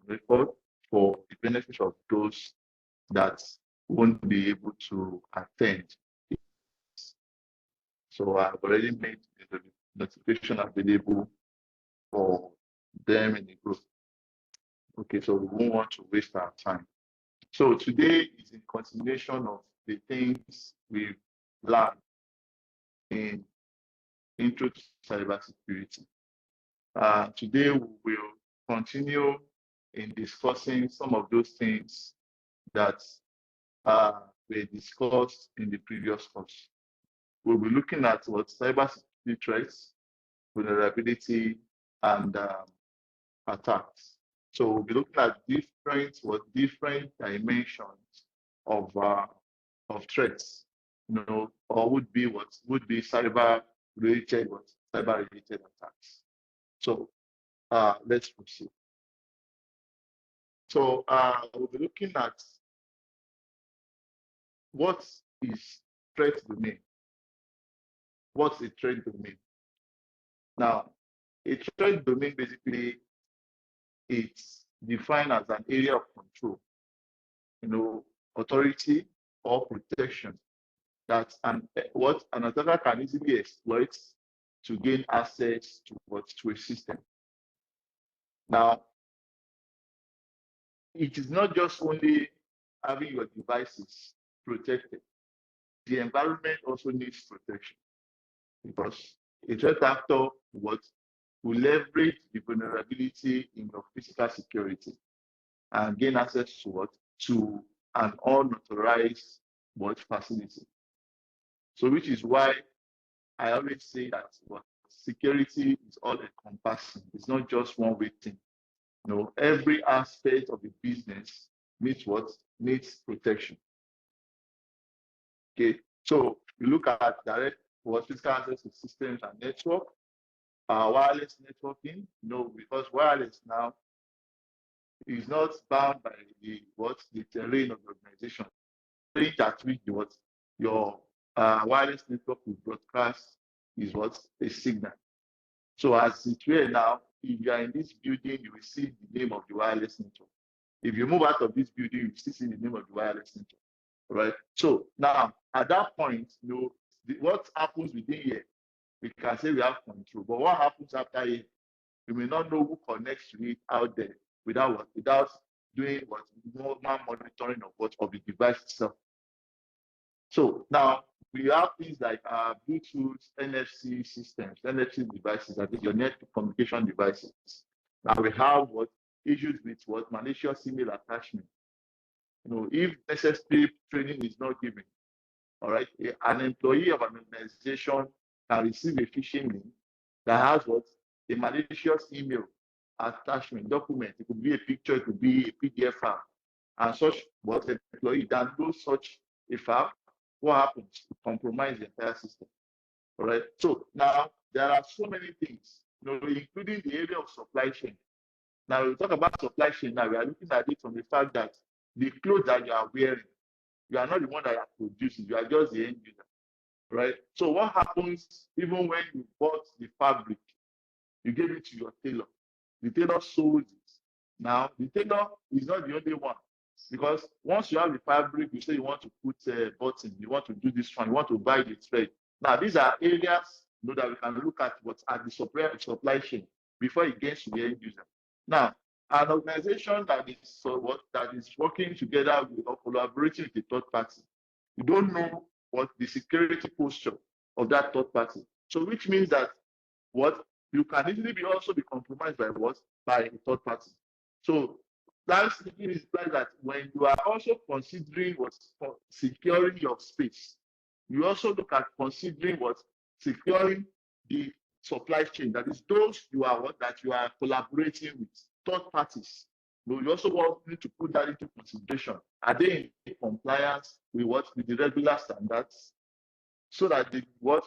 record for the benefit of those that won't be able to attend. So I've already made the notification available for them in the group. Okay, so we won't want to waste our time. So today is a continuation of the things we've learned in Intro to Cybersecurity. Today we will continue in discussing some of those things that were discussed in the previous course. We'll be looking at what cybersecurity threats, vulnerability, and attacks. So we'll be looking at different dimensions of threats, or would be cyber-related attacks. So let's proceed. So we'll be looking at what is threat domain. What's a threat domain? Now, a threat domain basically it's defined as an area of control, authority or protection that what an attacker can easily exploit to gain access to a system. Now, it is not just only having your devices protected. The environment also needs protection because a threat actor will leverage the vulnerability in your physical security and gain access to an unauthorized facility. So which is why I always say that security is all encompassing. It's not just one way thing. Every aspect of the business needs protection. Okay, so we look at direct physical access to systems and network, wireless networking, because wireless now is not bound by the terrain of the organization. The at which your wireless network will broadcast is a signal. So as it were now, if you are in this building, you will see the name of the wireless network. If you move out of this building, you will still see the name of the wireless network. Right? So now at that point, what happens within here, we can say we have control. But what happens after here? You may not know who connects to it out there without doing normal monitoring of the device itself. So now we have things like Bluetooth, NFC systems, NFC devices, that is your network communication devices. Now we have issues with malicious email attachment. If necessary training is not given, all right, an employee of an organization can receive a phishing link that has a malicious email attachment document. It could be a picture, it could be a PDF file, and such an employee downloads such a file. What happens? To compromise the entire system. All right. So now there are so many things, including the area of supply chain. Now we talk about supply chain. Now we are looking at it from the fact that the clothes that you are wearing, you are not the one that are producing. You are just the end user. Right. So what happens even when you bought the fabric, you gave it to your tailor. The tailor sold it. Now the tailor is not the only one. Because once you have the fabric, you say you want to put a button, you want to do this one, you want to buy the thread. Now, these are areas that we can look at at the supply chain before it gets to the end user. Now, an organization that is working together with or collaborating with a third party, you don't know what the security posture of that third party. So, which means that you can easily also be compromised by a third party. So that implies that when you are also considering securing your space, you also look at considering securing the supply chain. That is those you are collaborating with, third parties. You also need to put that into consideration. Are they in compliance with the regular standards, so that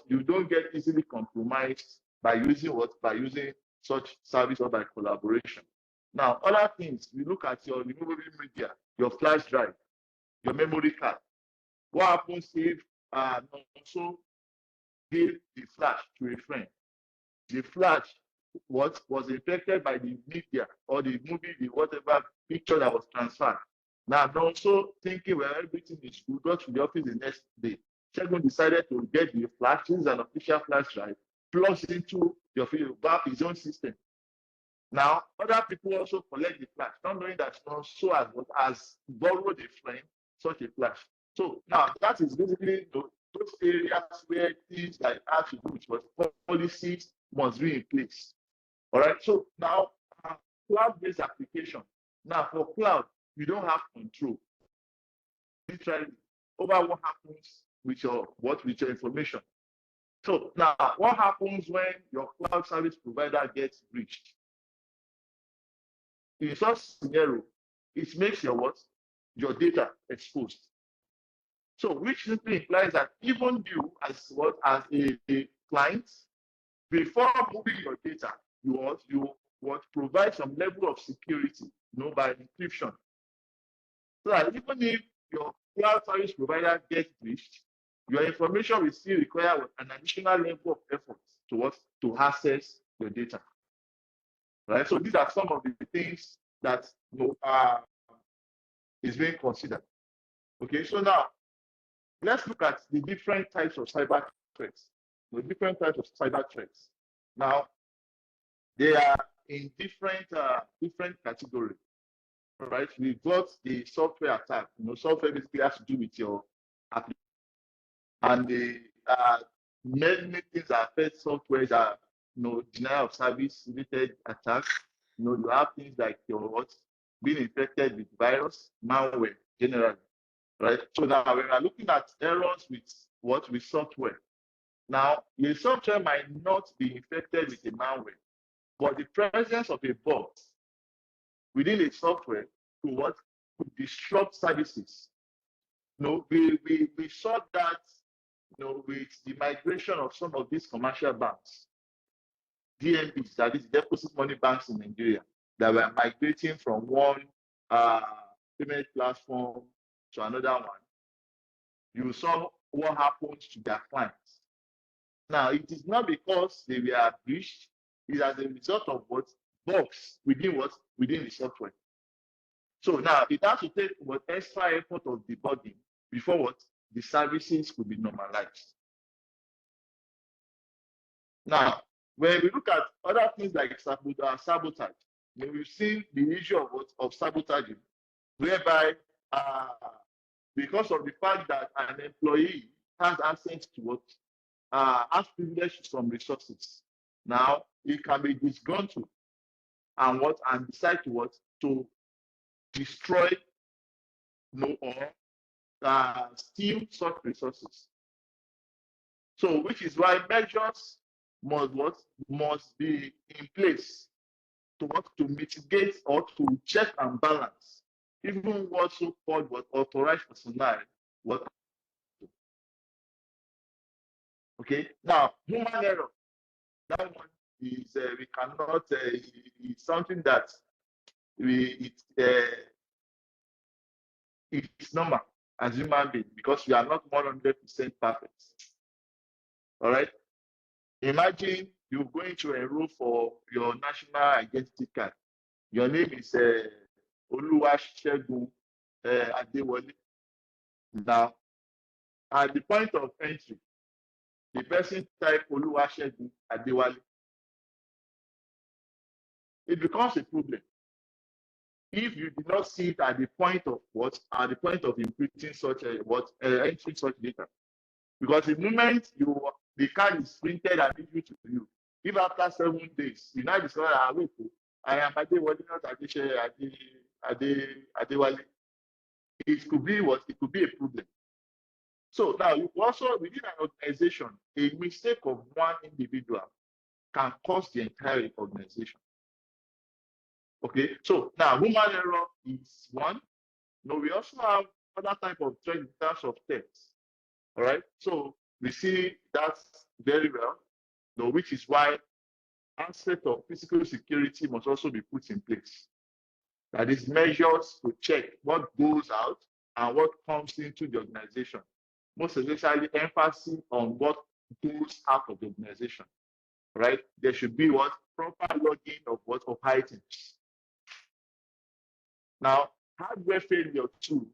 you don't get easily compromised by using such service or by collaboration. Now, other things, we look at your removable media, your flash drive, your memory card. What happens if also give the flash to a friend? The flash what was infected by the media or the movie, the whatever picture that was transferred. Now I'm also thinking, well, everything is good, go to the office the next day. Shegun decided to get the flash, use an official flash drive, plugs into your back his own system. Now, other people also collect the flash, not knowing that so has borrowed a friend such a flash. So now that is basically those areas where things like have to do with what policies must be in place. All right. So now, cloud-based application. Now, for cloud, you don't have control literally over what happens with your information. So now, what happens when your cloud service provider gets breached? In such scenario, it makes your data exposed. So, which simply implies that even you, as a client, before moving your data, you provide some level of security, by encryption. So that even if your cloud service provider gets breached, your information will still require an additional level of effort to access your data. Right. So these are some of the things that is being considered. Okay. So now let's look at the different types of cyber threats. The different types of cyber threats. Now they are in different categories. Right, we've got the software attack. Software basically has to do with your application, and the many things that affect software are denial of service related attacks. You have things like your being infected with virus, malware, generally. Right. So now we are looking at errors with software. Now, your software might not be infected with a malware, but the presence of a bug within a software could disrupt services. We saw that with the migration of some of these commercial banks, DMBs, that is deposit money banks in Nigeria, that were migrating from one payment platform to another one. You saw what happened to their clients. Now, it is not because they were breached, it is as a result of bugs within the software. So now it has to take extra effort of debugging before the services could be normalized. Now, when we look at other things like sabotage, we've seen the issue of sabotaging, whereby because of the fact that an employee has access to has privilege to some resources, now it can be disgruntled and decide to destroy or steal such resources. So, which is why measures must be in place to mitigate or to check and balance even what so-called authorized personnel. Okay. Now, human error. That one is we cannot. It's something that it's normal as human beings because we are not 100% perfect. All right. Imagine you're going to enroll for your national identity card. Your name is Oluwasegun Adewale. Now, at the point of entry, the person type Oluwasegun Adewale. It becomes a problem if you did not see it at the point of inputting such entering such data. Because the moment the card is printed and issued to you, if after 7 days you now discover I am Adewale, not Adewale, it could be a problem. So now you also within an organization, a mistake of one individual can cost the entire organization. Okay, so now human error is one. We also have other type of threat in terms of thefts. All right, so we see that very well, which is why aspect of physical security must also be put in place. That is measures to check what goes out and what comes into the organization. Most especially emphasis on what goes out of the organization. right? There should be what? Proper logging of what? Of items. Now, hardware failure too,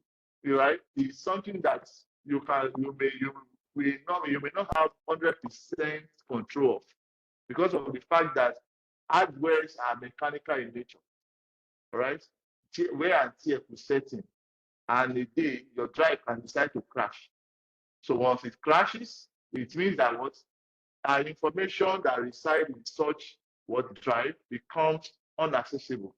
right, is something that you may not have 100% control of, because of the fact that hardwares are mechanical in nature, right? Wear and tear could set in, and a day your drive can decide to crash. So once it crashes, it means that what information that resides in such what drive becomes unaccessible.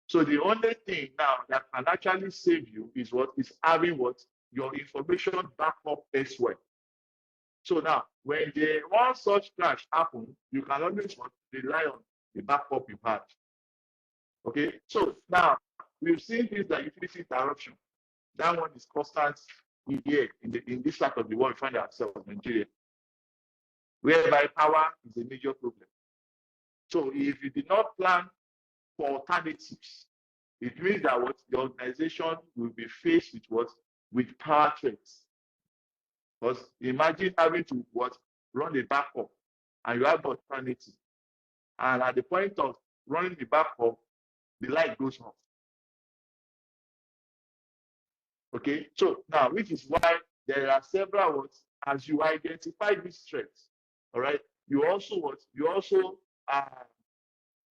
So the only thing now that can actually save you is what is having what your information back up elsewhere. So now, when the one such crash happens, you can always rely on the backup you had. Okay, so now we've seen things like utility interruption. That one is constant here in this part of the world we find ourselves, Nigeria, whereby power is a major problem. So if you did not plan for alternatives, it means that what the organization will be faced with what? With power threats. Because imagine having to run a backup and you have the alternative. And at the point of running the backup, the light goes off. Okay, so now, which is why there are several as you identify these threats, all right, you also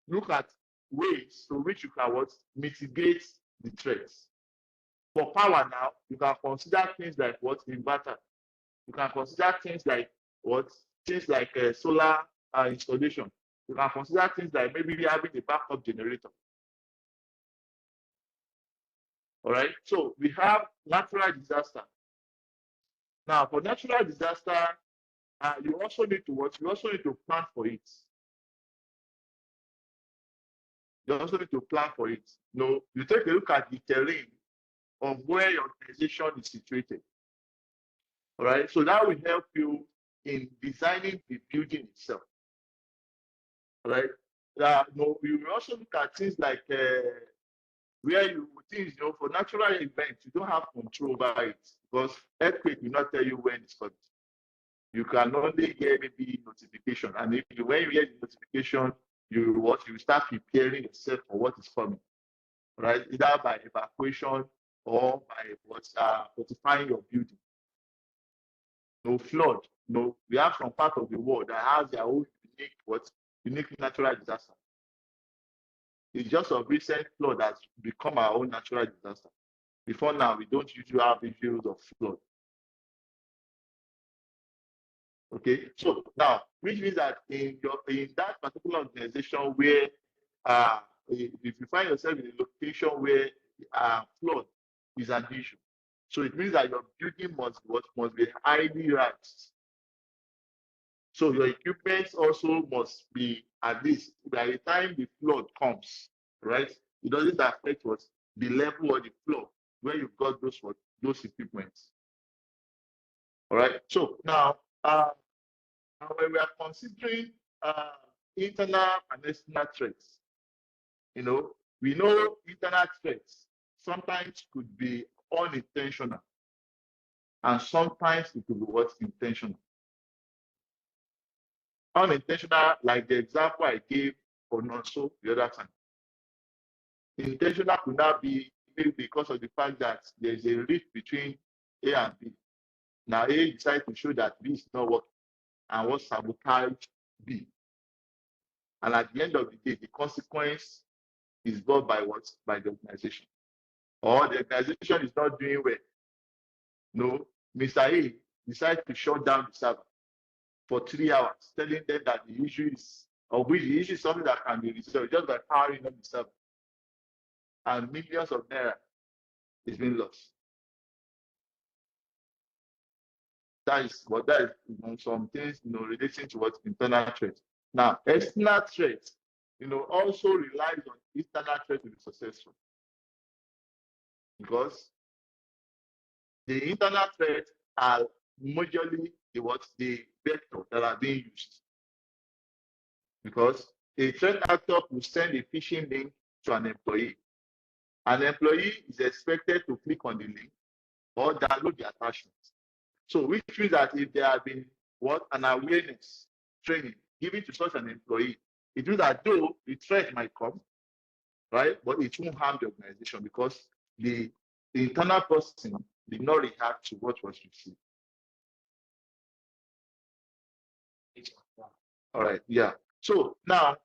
look at ways to which you can mitigate the threats. For power now, you can consider things like inverter. You can consider things like solar installation. You can consider things like maybe having a backup generator. All right. So we have natural disaster. Now, for natural disaster, you also need to plan for it. You also need to plan for it. You take a look at the terrain of where your organization is situated. All right. So that will help you in designing the building itself. All right. We will also look at things like where for natural events, you don't have control over it, because earthquake will not tell you when it's coming. You can only get maybe notification, and when you get the notification, you start preparing yourself for what is coming, right? Either by evacuation or by fortifying your building. Flood. We have some part of the world that has their own unique natural disaster. It's just a recent flood that's become our own natural disaster. Before now, we don't usually have issues of flood. Okay, so now, which means that in that particular organization where if you find yourself in a location where flood is an issue, so it means that your building must be highly ranked. So your equipment also must be, at least by the time the flood comes, right? It doesn't affect the level of the floor where you've got those equipments. All right. So now, when we are considering internal and external threats, we know internal threats sometimes could be unintentional, and sometimes it could be intentional. Unintentional, like the example I gave for Nonso the other time. Intentional could not be maybe because of the fact that there's a rift between A and B. Now A decides to show that B is not working and what sabotage B. And at the end of the day, the consequence is brought by by the organization. Or the organization is not doing well. Mr. A decides to shut down the server for 3 hours, telling them that the issue is something that can be resolved just by powering on the server. And millions of naira is being lost. That is some things relating to internal threats. Now, external threats, also relies on external threats to be successful, because the internal threats are majorly the vector that are being used. Because a threat actor will send a phishing link to an employee. An employee is expected to click on the link or download the attachment. So which means that if there have been an awareness training given to such an employee, it means that though the threat might come, right, but it won't harm the organization because the internal person did not react to what was received. All right, yeah. So now,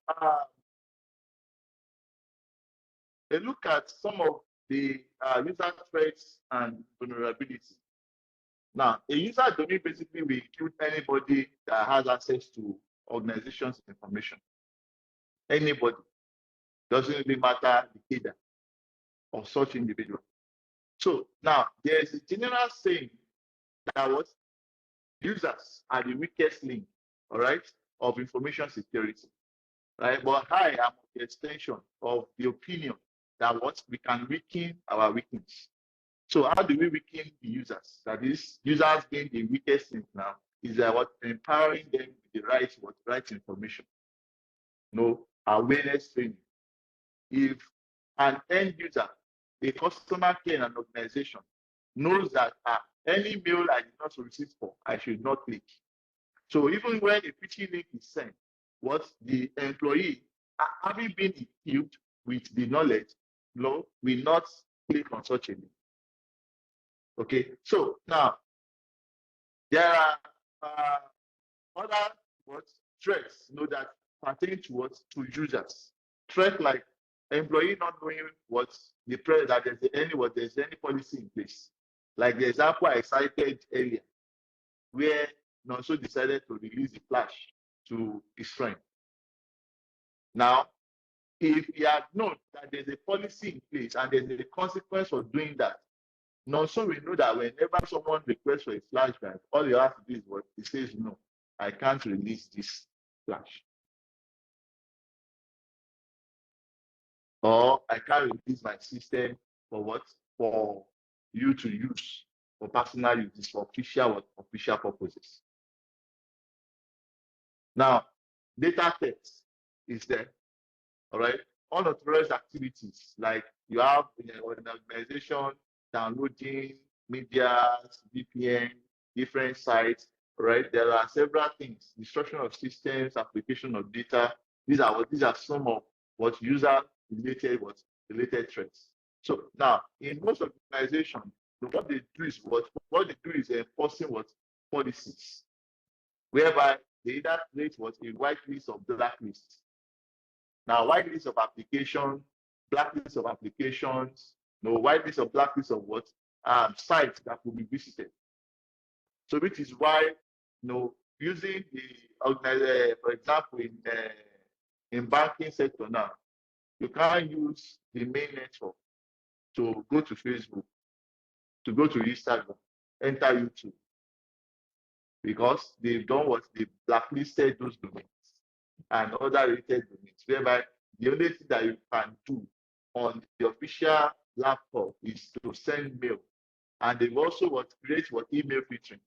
a look at some of the user threats and vulnerabilities. Now, a user domain basically will include anybody that has access to organization's information. Anybody. Doesn't really matter the header of such individual. So now, there is a general saying that what users are the weakest link, all right, of information security, right? But I am the extension of the opinion that what we can weaken our weakness. So how do we weaken the users? That is, users being the weakest link now is that what empowering them with the right information. No awareness training. If an end user, a customer care in an organization, knows that any mail I did not receive for, I should not click. So even when a phishing link is sent, what the employee, having been equipped with the knowledge, will not click on such a link. Okay, so now there are other threats, that pertain to to users. Threat like employee not knowing that there's any policy in place. Like the example I cited earlier, where Nonso decided to release the flash to his friend. Now, if he had known that there's a policy in place and there's a consequence for doing that, Nonso will know that whenever someone requests for a flash drive, all you have to do is what he says, no, I can't release this flash. Or I can't release my system for what? For you to use for personal use, for official purposes. Now, data theft is there. All right. Unauthorized activities like you have in an organization downloading media, VPN, different sites. Right. There are several things: destruction of systems, application of data. These are some of what user related threats. So now, in most organizations, what they do is enforcing policies, whereby they either create a white list or black list. Now, white list of application, black list of applications, white list of black list of sites that will be visited. So, which is why, using for example, in banking sector now, you can't use the main network to go to Facebook, to go to Instagram, enter YouTube, because they've done they've blacklisted those domains and other related domains, whereby the only thing that you can do on the official laptop is to send mail. And they've also create email filtering,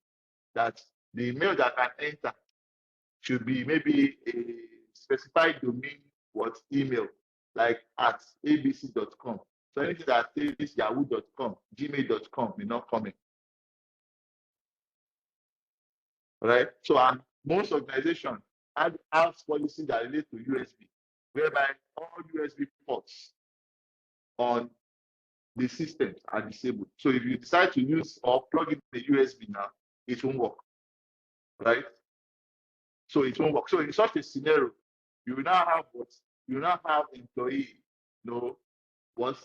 that the email that can enter should be maybe a specified domain email, like at abc.com. So anything that says yahoo.com, gmail.com will not come in. Right? So most organizations have policies that relate to USB, whereby all USB ports on the systems are disabled. So if you decide to use or plug in the USB now, it won't work. Right? So it won't work. So in such a scenario, you will now have employee,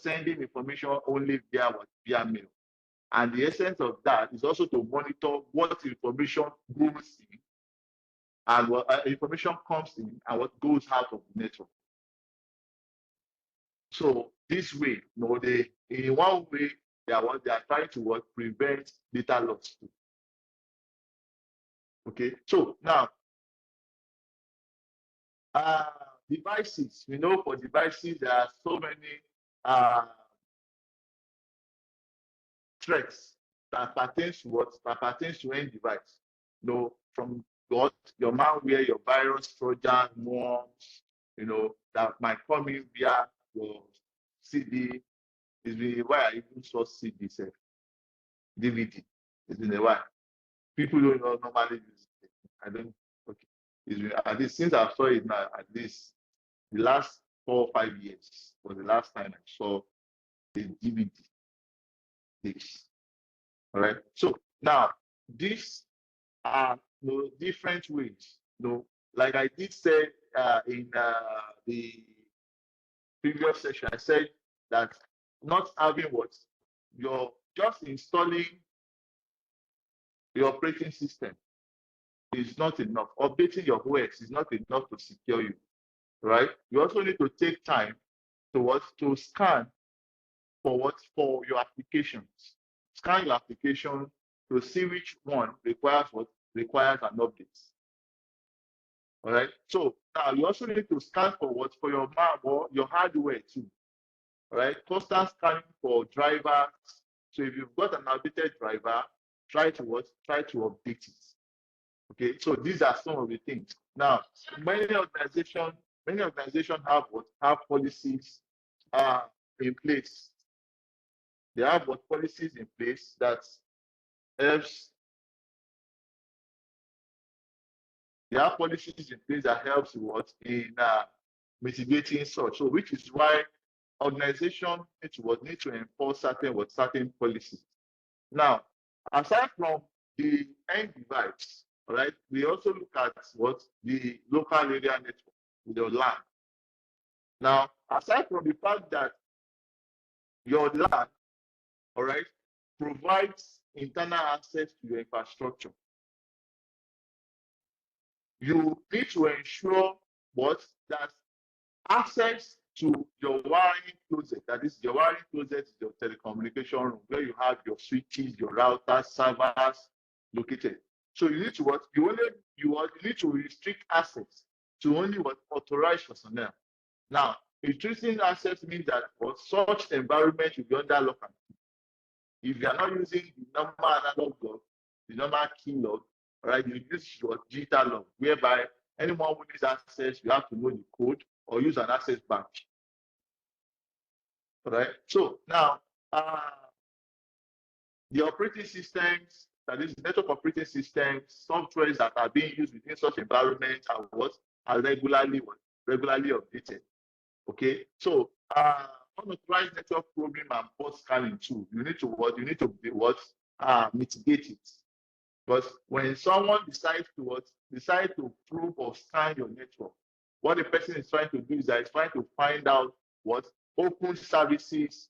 sending information only via mail. And the essence of that is also to monitor what information goes in and what information comes in and what goes out of the network. So this way, in one way, they are trying to prevent data loss too. Okay, so now devices. For devices there are so many threats that pertains to any device. From your malware, your virus, Trojan, worms, that might come in via your CD. It's been a while I even saw CD, DVD. It's been a while. People don't normally use it. I don't. Okay. At least since I saw it now, at least the last 4 or 5 years was the last time I saw a DVD this. All right. So now these are different ways. Like I did say in the previous session, I said that not having what you're just installing the operating system is not enough. Updating your OS is not enough to secure you, right? You also need to take time to scan for your applications. Scan your application to see which one requires an update. All right. So now you also need to scan for your or your hardware too. All right. Constant scanning for drivers. So if you've got an outdated driver, try to update it. Okay. So these are some of the things. Now, many organizations have policies in place. They have policies in place that helps. They have policies in place that helps in mitigating such. So, which is why organizations need to enforce certain policies. Now, aside from the end device, all right, we also look at the local area network, the LAN. Now, aside from the fact that your LAN, all right, provides internal access to your infrastructure, you need to ensure that access to your wiring closet, that is your wiring closet is your telecommunication room where you have your switches, your routers, servers located. So you need to you need to restrict access to only authorized personnel. Now, restricting access means that for such environment will be under lock and key. If you are not using the normal analog log, the normal key log, right, you use your digital log, whereby anyone who needs access, you have to know the code or use an access badge. All right. So now, the operating systems, that is network operating systems, softwares that are being used within such environments are regularly updated. Okay. So unauthorized network probing and port scanning too. You need to mitigate it. Because when someone decides to probe or scan your network, what the person is trying to do is that it's trying to find out what open services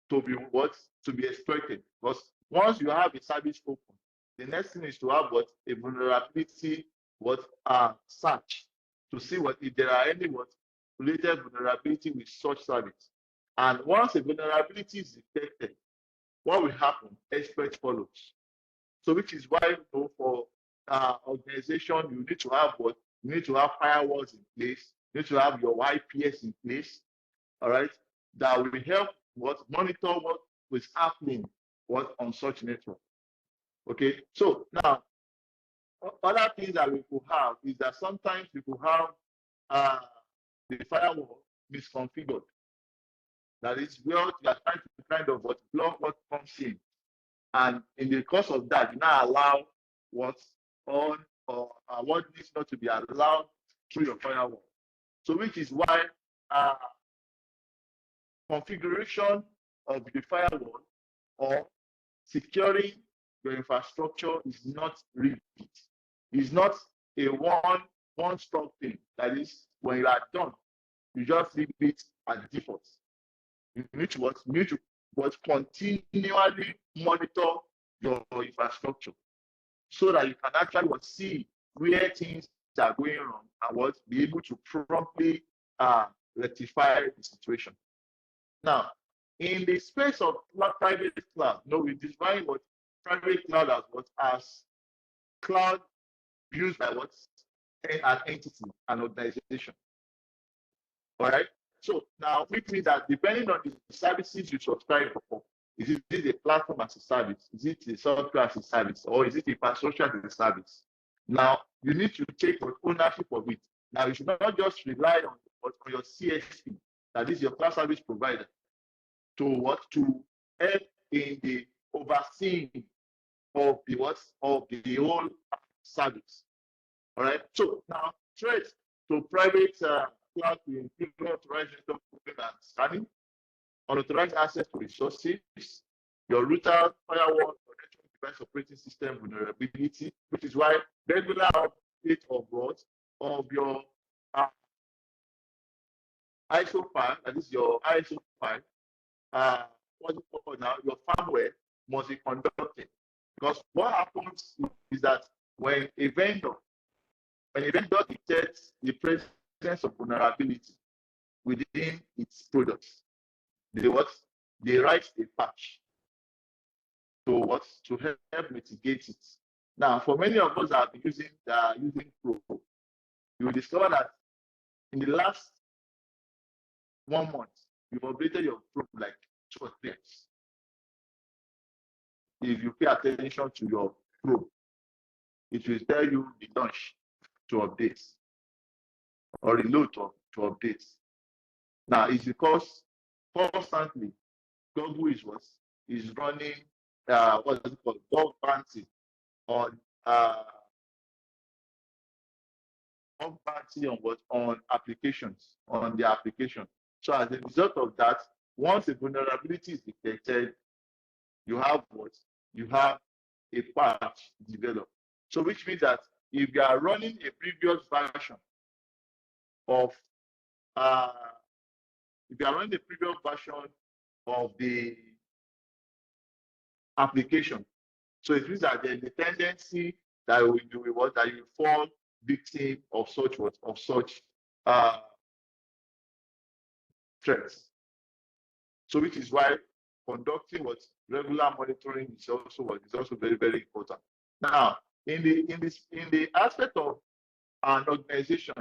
to be exploited. Because once you have a service open, the next thing is to have a vulnerability search to see if there are any related vulnerability with such service. And once a vulnerability is detected, what will happen? Exploit follows. So which is why for organization, you need to have firewalls in place, you need to have your IPS in place, all right, that will help monitor what is happening on such network. Okay, so now other things that we could have is that sometimes we could have the firewall misconfigured. That is where you are trying to kind of block what comes in. And in the course of that, you now allow what's on or what needs not to be allowed through your firewall. So which is why configuration of the firewall or securing your infrastructure is not rigid. It's not a one-stop thing. That is, when you are done, you just leave it at default. You need to continually monitor your infrastructure so that you can actually see where things are going wrong and be able to promptly rectify the situation. Now, in the space of private cloud, we define private cloud as cloud used by an entity, an organization. All right. So now, which means that depending on the services you subscribe for, is it a platform as a service? Is it a software as a service? Or is it infrastructure as a service? Now, you need to take ownership of it. Now, you should not just rely on your CSP, that is your cloud service provider, to help in the overseeing of the whole service. All right. So now threats to private cloud will include unauthorized network movement and scanning, unauthorized access to resources, your router, firewall, or network device operating system vulnerability, which is why regular update of what of your ISO file, that is your ISO file, what's it called now? Your firmware must be conducted. Because what happens is that when a vendor detects the presence of vulnerability within its products, they write a patch to help mitigate it. Now, for many of us that have been using Pro, you will discover that in the last 1 month, you've updated your Pro like 2 or 3 times. If you pay attention to your Pro, it will tell you the launch to update or reload to update. Now, it's because constantly Google is running what is it called, bug bounty on on applications, on the application. So as a result of that, once a vulnerability is detected, you have a patch developed. So which means that if you are running a previous version of the application, so it means that there's a tendency that you fall victim of such threats. So which is why conducting regular monitoring is also very, very important. Now, in the aspect of an organization,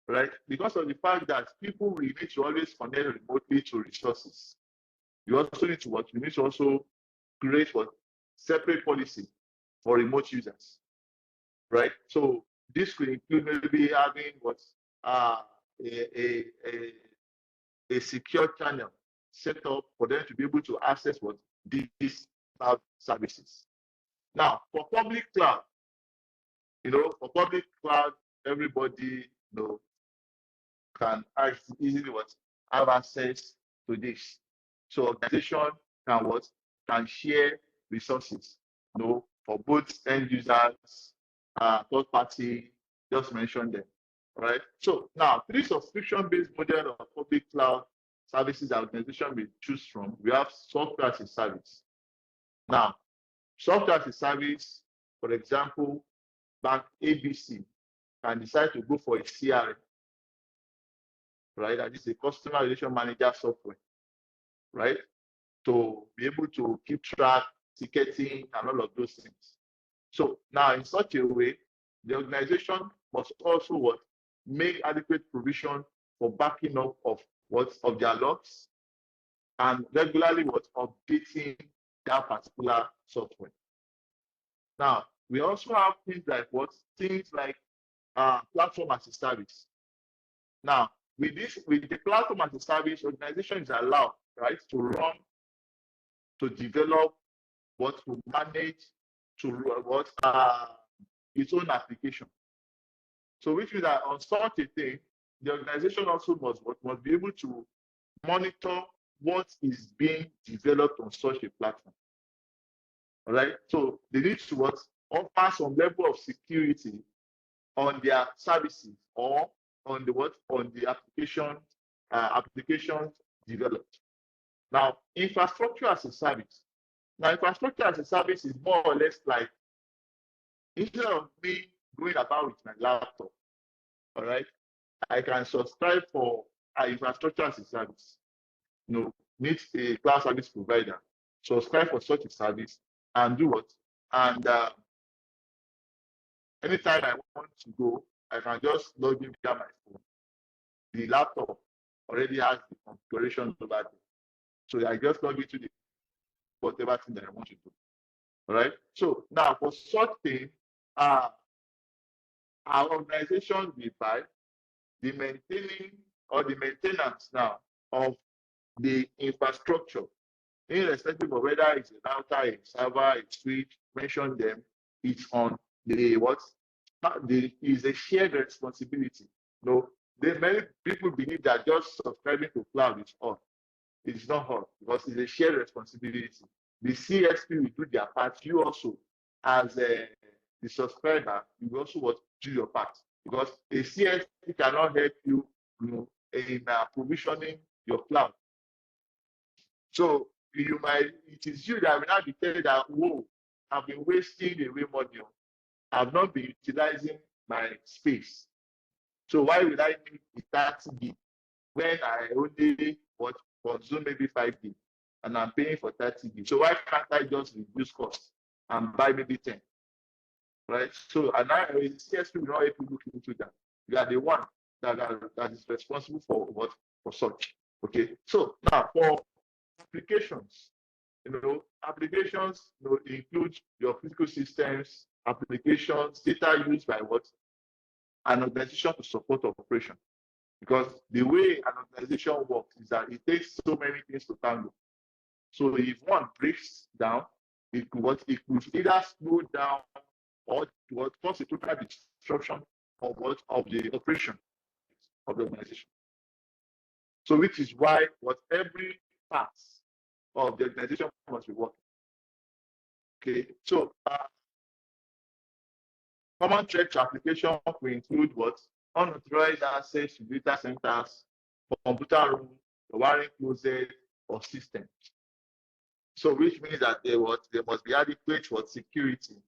right, because of the fact that people will need to always connect remotely to resources, you also need to also create separate policy for remote users, right? So this could include maybe having a secure channel set up for them to be able to access these cloud services. Now, for public cloud, everybody can easily have access to this. So organization can share resources, for both end users, third party, just mention them, right? So now 3 subscription-based model of public cloud services that organization may choose from. We have software as a service. Now, software as a service, for example, Bank ABC can decide to go for a CRM, right? That is a customer relation manager software, right? To be able to keep track, ticketing, and all of those things. So now, in such a way, the organization must also make adequate provision for backing up of their logs and regularly updating that particular software. Now, we also have things like platform as a service. Now, with the platform as a service, organization is allowed, right, to develop, to manage, to its own application. So which means that on such a thing, the organization also must be able to monitor what is being developed on such a platform. All right. So they need to offer some level of security on their services or on the applications developed. Now, infrastructure as a service. Now, infrastructure as a service is more or less like, instead of me going about with my laptop, all right, I can subscribe for infrastructure as a service. Meet a cloud service provider, subscribe for such a service, and do what? And anytime I want to go, I can just log in via my phone. The laptop already has the configuration over there. So I just log into whatever thing that I want to do. All right. So now for such thing, our organization will buy the maintenance now of the infrastructure, irrespective of whether it's a router, a server, a switch, mention them, it's on the is a shared responsibility. Many people believe that just subscribing to cloud is all. It's not all, because it's a shared responsibility. The CSP will do their part. You also, as the subscriber, you also want to do your part, because a CSP cannot help you, in provisioning your cloud. So it is you that will not be telling that, whoa, I've been wasting away money. I've not been utilizing my space. So why would I need the 30 gig when I only consume maybe 5 gig and I'm paying for 30 gig? So why can't I just reduce costs and buy maybe 10? Right? So, and now CSP will not help you look into that. You are the one that is responsible for such. Okay. So now for applications, applications include your physical systems, applications, data used by an organization to support operation. Because the way an organization works is that it takes so many things to tango. So if one breaks down, it could either slow down or cause a total disruption of the operation of the organization. So which is why every part of the organization must be working. Okay, so common threat to application will include unauthorized access to data centers, computer room, the wiring closet, or systems. So which means that there must be adequate security,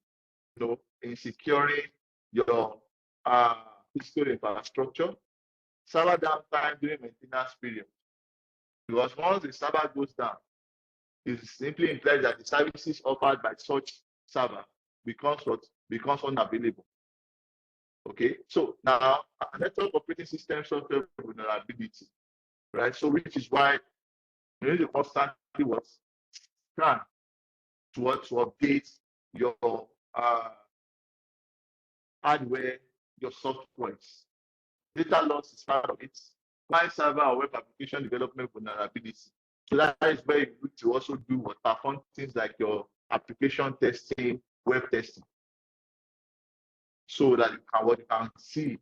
in securing your physical infrastructure, server downtime during maintenance period. Because once the server goes down, it simply implies that the services offered by such server becomes unavailable. Okay, so now network operating system software vulnerability, right? So which is why you need to constantly scan to update your hardware, your softwares. Data loss is part of it. Client server or web application development vulnerability. So that is where you need to also perform things like your application testing, web testing, so that you can see,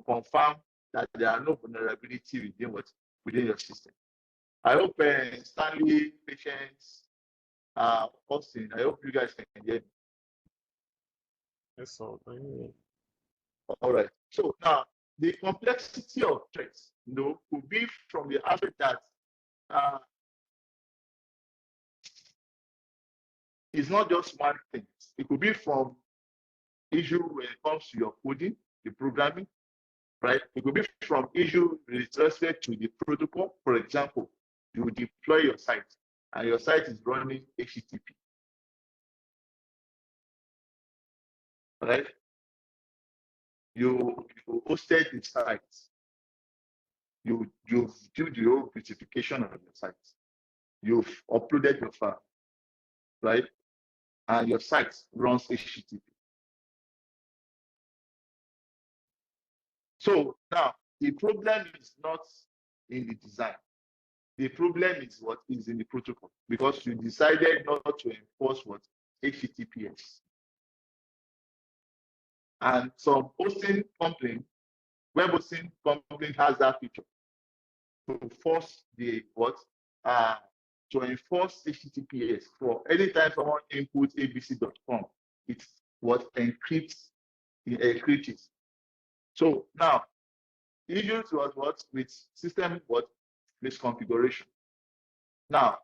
confirm that there are no vulnerability within your system. I hope Stanley, Patience, Austin, I hope you guys can hear me. Yes, sir. All right. So now the complexity of threats, could be from the aspect that it's not just one thing. It could be from issue when it comes to your coding, the programming, right? It could be from issue with respect to the protocol. For example, you deploy your site and your site is running HTTP, right? You hosted the site. You've do the whole beautification of your site. You've uploaded your file, right? And your site runs HTTP. So now the problem is not in the design. The problem is what is in the protocol, because you decided not to enforce HTTPS. And some hosting company, web hosting company has that feature to force to enforce HTTPS. For anytime someone inputs abc.com, it's encrypts it. So now issues was with system misconfiguration. Now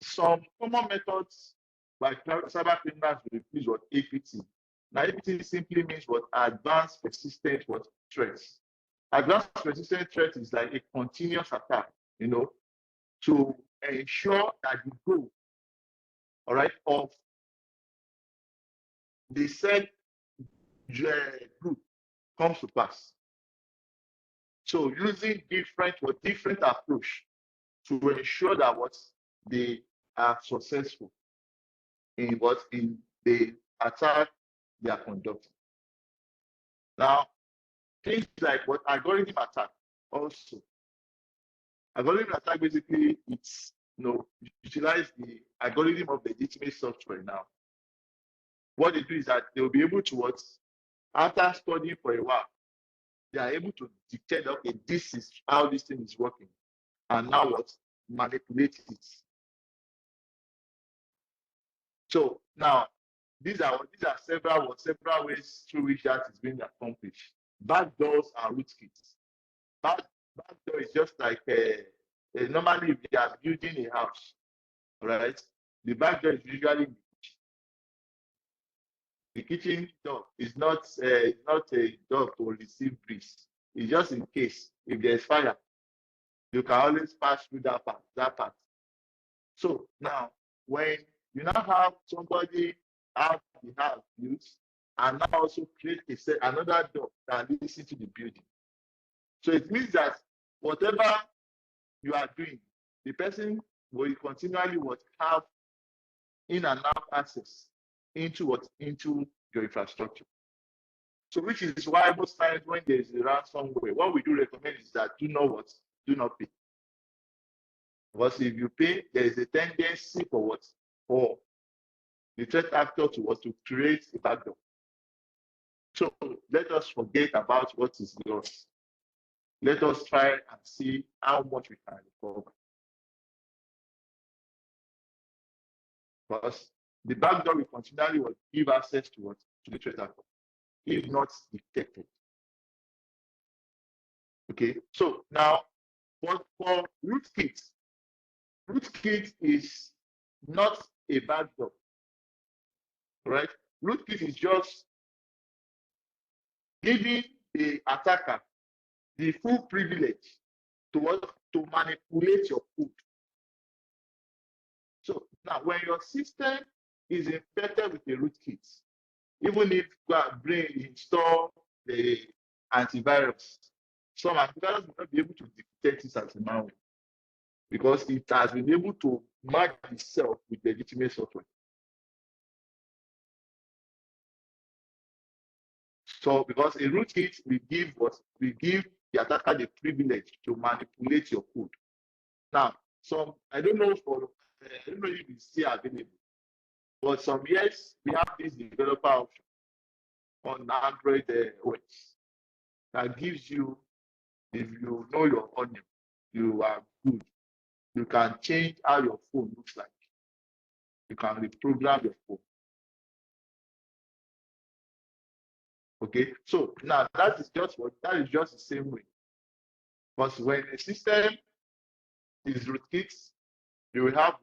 some common methods by cyber criminals will use APT. Now APT simply means advanced persistent threats. Advanced persistent threat is like a continuous attack, to ensure that the goal, all right, of the said group comes to pass. So using different approach to ensure that they are successful in the attack they are conducting. Now, things like algorithm attack also. Algorithm attack basically it's utilize the algorithm of the legitimate software. Now, what they do is that they will be able to After studying for a while, they are able to dictate, okay, this is how this thing is working, and now what? Manipulate it. So now these are several ways through which that is being accomplished. Backdoors and rootkits. Backdoor is just like normally if they are building a house, right? The backdoor is usually the kitchen door is not a door to receive breeze. It's just in case if there's fire, you can always pass through that part. So now when you now have somebody have the house built and now also create another door that leads into the building. So it means that whatever you are doing, the person will continually have in and out access into your infrastructure. So which is why most times when there is a ransomware, what we do recommend is that do not pay. Because if you pay, there is a tendency for the threat actor to create a backdoor. So let us forget about what is lost. Let us try and see how much we can recover. Because the backdoor will continually give access to the threat actor, if not detected. Okay, so now for rootkit is not a backdoor, right? Rootkit is just giving the attacker the full privilege to manipulate your code. So now when your system is infected with a rootkit, even if you install the antivirus, some antivirus will not be able to detect it as a malware because it has been able to match itself with legitimate software. So because a rootkit will give the attacker the privilege to manipulate your code. Now, I don't know if it's still available, but some years we have this developer option on Android OS that gives you, if you know your onion, you are good. You can change how your phone looks like. You can reprogram your phone. Okay, so now that is just the same way. But when a system is rootkit, you have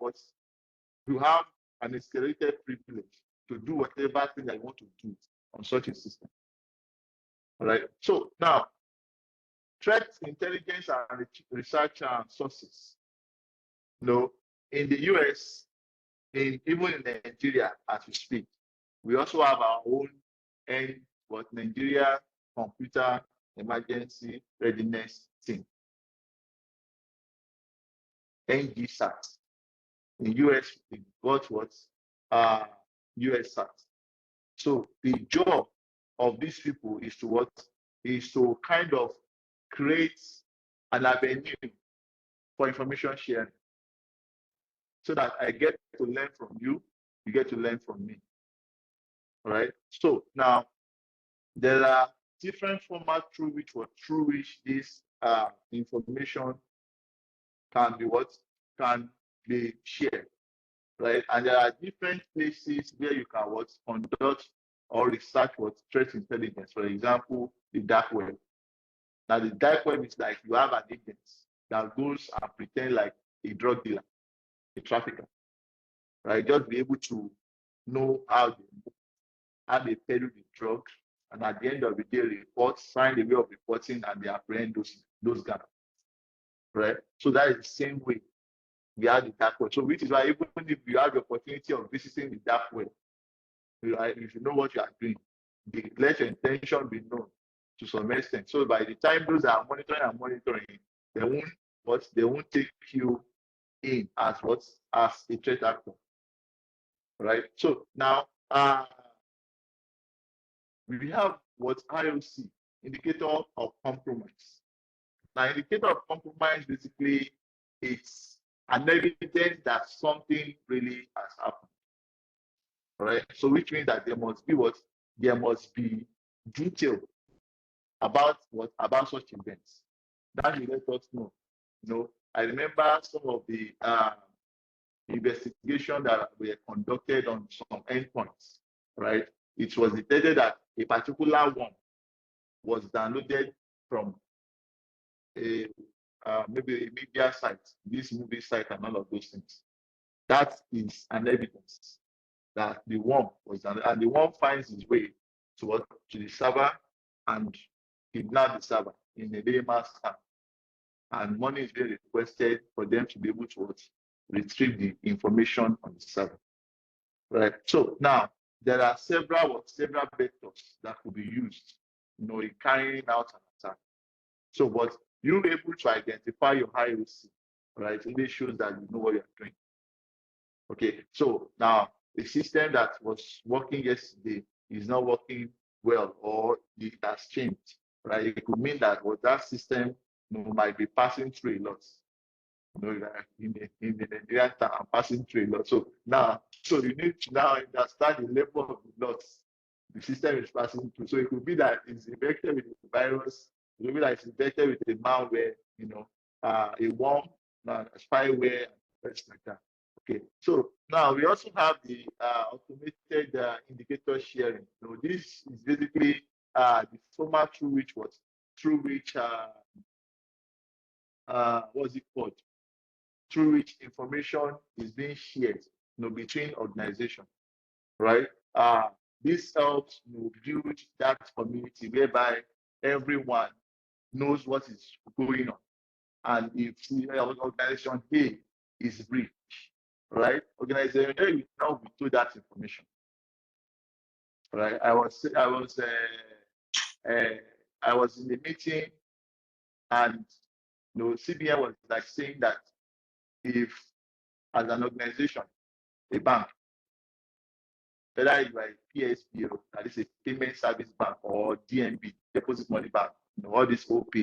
an escalated privilege to do whatever thing I want to do on such a system. All right. So now, threat intelligence and research sources. In the US, even in Nigeria, as we speak, we also have our own Nigeria Computer Emergency Readiness Team, NGSAT. In US, we got US SAT. So the job of these people is to kind of create an avenue for information sharing, so that I get to learn from you, you get to learn from me. All right. So now there are different formats through which this information can be shared, right? And there are different places where you can conduct or research threat intelligence. For example, the dark web. Now the dark web is like you have an agent that goes and pretend like a drug dealer, a trafficker, right? Just be able to know how they peddle the drugs, and at the end of the day, find a way of reporting, and they apprehend those guys, right? So that is the same way we have the dark web. So which is why even if you have the opportunity of visiting the dark web, right, you should know what you are doing. Let your intention be known to some extent. So by the time those are monitoring, they won't take you in as a threat actor, right? So now we have IOC, indicator of compromise. Now, indicator of compromise basically it's an evidence that something really has happened, right? So which means that there must be detail about such events. That will let us know. I remember some of the investigation that were conducted on some endpoints, right? It was detected that a particular one was downloaded from maybe a media site, this movie site, and all of those things. That is an evidence that the worm was downloaded, and the worm finds its way to the server and kidnap the server in a layman's term. And money is being requested for them to be able to retrieve the information on the server. Right. So now there are several vectors that could be used, in carrying out an attack. So, but you're able to identify your high risk, right? It shows that you know what you're doing. Okay. So now the system that was working yesterday is not working well, or it has changed, right? It could mean that that system might be passing through a lot. In the Nigerian time, I'm passing through a lot. So now, you need to now understand the level of the loss the system is passing through. So it could be that it's infected with a virus, it could be that it's infected with a malware, a worm, a spyware, and things like that. Okay. So now we also have the automated indicator sharing. So this is basically the format through which what's it called? Through which information is being shared, between organizations, right? This helps build that community whereby everyone knows what is going on, and if the organization A is breached, right? Organization A will now be told that information, right? I was in a meeting, and CBN was like saying that if, as an organization, a bank, whether you are a PSB, that is a payment service bank, or DNB, deposit money bank, all these OP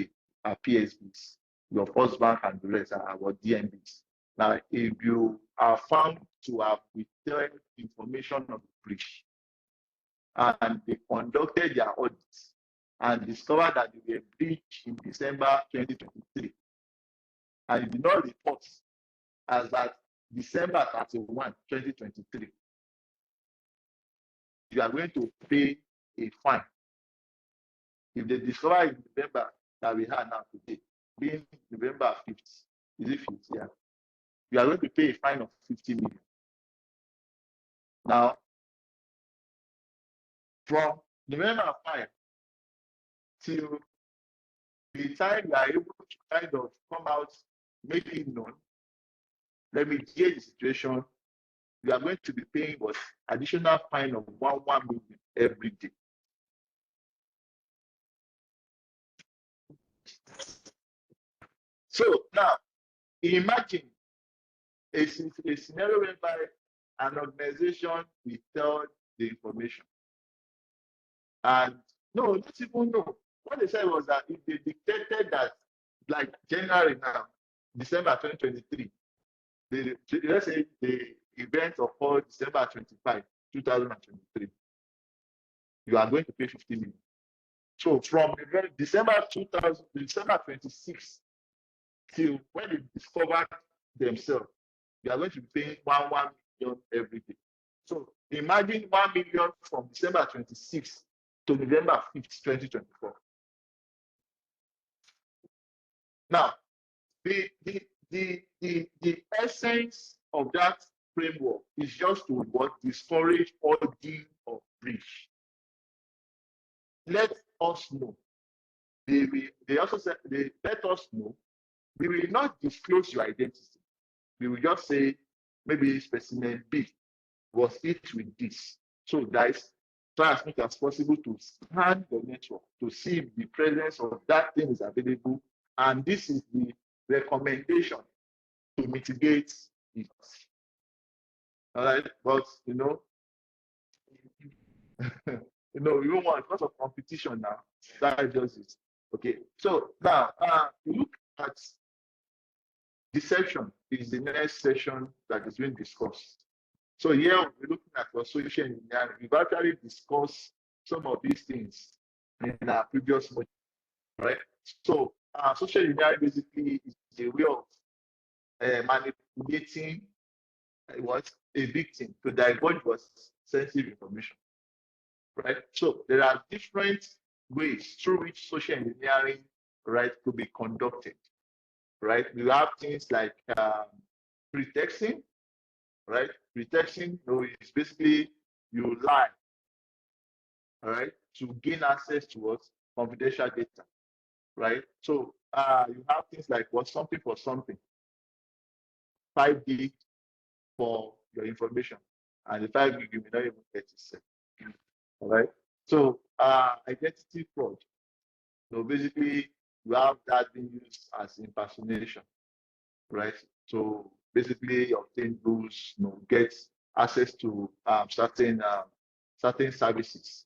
are PSBs. Your first bank and the rest are our DNBs. Now, if you are found to have withheld information of the breach, and they conducted their audits and discovered that they were breached in December 2023, and did not report as at December 31, 2023, you are going to pay a fine. If they discover in November that we had now today, being November 5th, is it 5th? Yeah. You are going to pay a fine of 50 million. Now, from November 5 till the time you are able to kind of come out, make it known, let me gauge the situation, you are going to be paying what additional fine of 1 million every day. So now, imagine a scenario whereby an organization withheld the information. And no, not even know. What they said was that if they detected that, like January now, December 2023, let's say the event occurred December 25, 2023, you are going to pay 50 million. So from December 26 till when they discovered themselves, you are going to be paying 1 million every day. So imagine 1 million from December 26 to November 5th, 2024. Now, the essence of that framework is just to discourage auditing of breach. Let us know. They also said they let us know. We will not disclose your identity. We will just say maybe specimen B was hit with this. So guys, try as much as possible to scan the network to see if the presence of that thing is available. And this is the recommendation to mitigate it. All right, but we don't want, because of competition now. That is just it. Okay, so now look at deception is the next session that is being discussed. So here we're looking at social engineering. We've actually discussed some of these things in our previous module, right? So social engineering basically is a way of manipulating what a victim to divulge what's sensitive information, right? So there are different ways through which social engineering, right, could be conducted, right? We have things like pretexting, right? Pretexting, is basically you lie, all right, to gain access to what confidential data, right? So you have things like what something for something, 5 gig for your information, and the 5 gig you may not even get it. All right. So identity fraud. So basically, you have that being used as impersonation, right? So basically, obtain those, get access to certain services.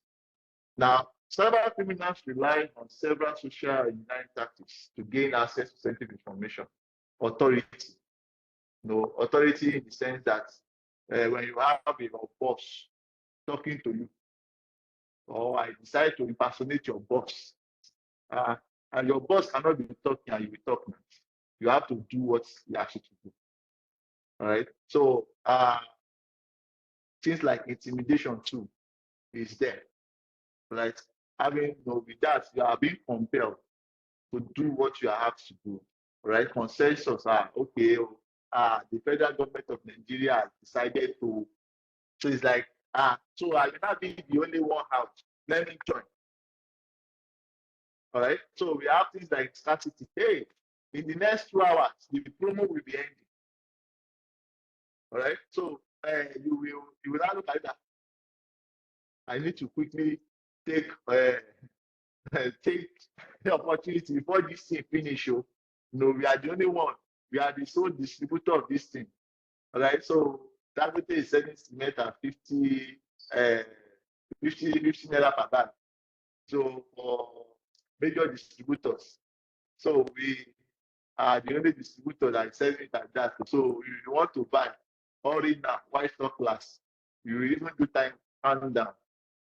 Now, cyber criminals rely on several social engineering tactics to gain access to sensitive information. Authority, authority in the sense that when you have your boss talking to you, or I decide to impersonate your boss, and your boss cannot be talking and you be talking, you have to do what he asks you to do. All right. So things like intimidation too is there, right? Having with that, you are being compelled to do what you are asked to do, right? Consensus are okay. The federal government of Nigeria has decided to. So it's like so I will not be the only one out. Let me join. All right. So we have things like scarcity. Hey, in the next 2 hours, the promo will be ending. All right. So you will not look at that. I need to quickly take take the opportunity before this thing finish. We are the only one. We are the sole distributor of this thing. All right. So Dangote is selling cement at 50 naira per bag. So for major distributors, so we are the only distributor that is selling it at that. So if you want to buy, hurry now, why stock class? You will even do time hand down,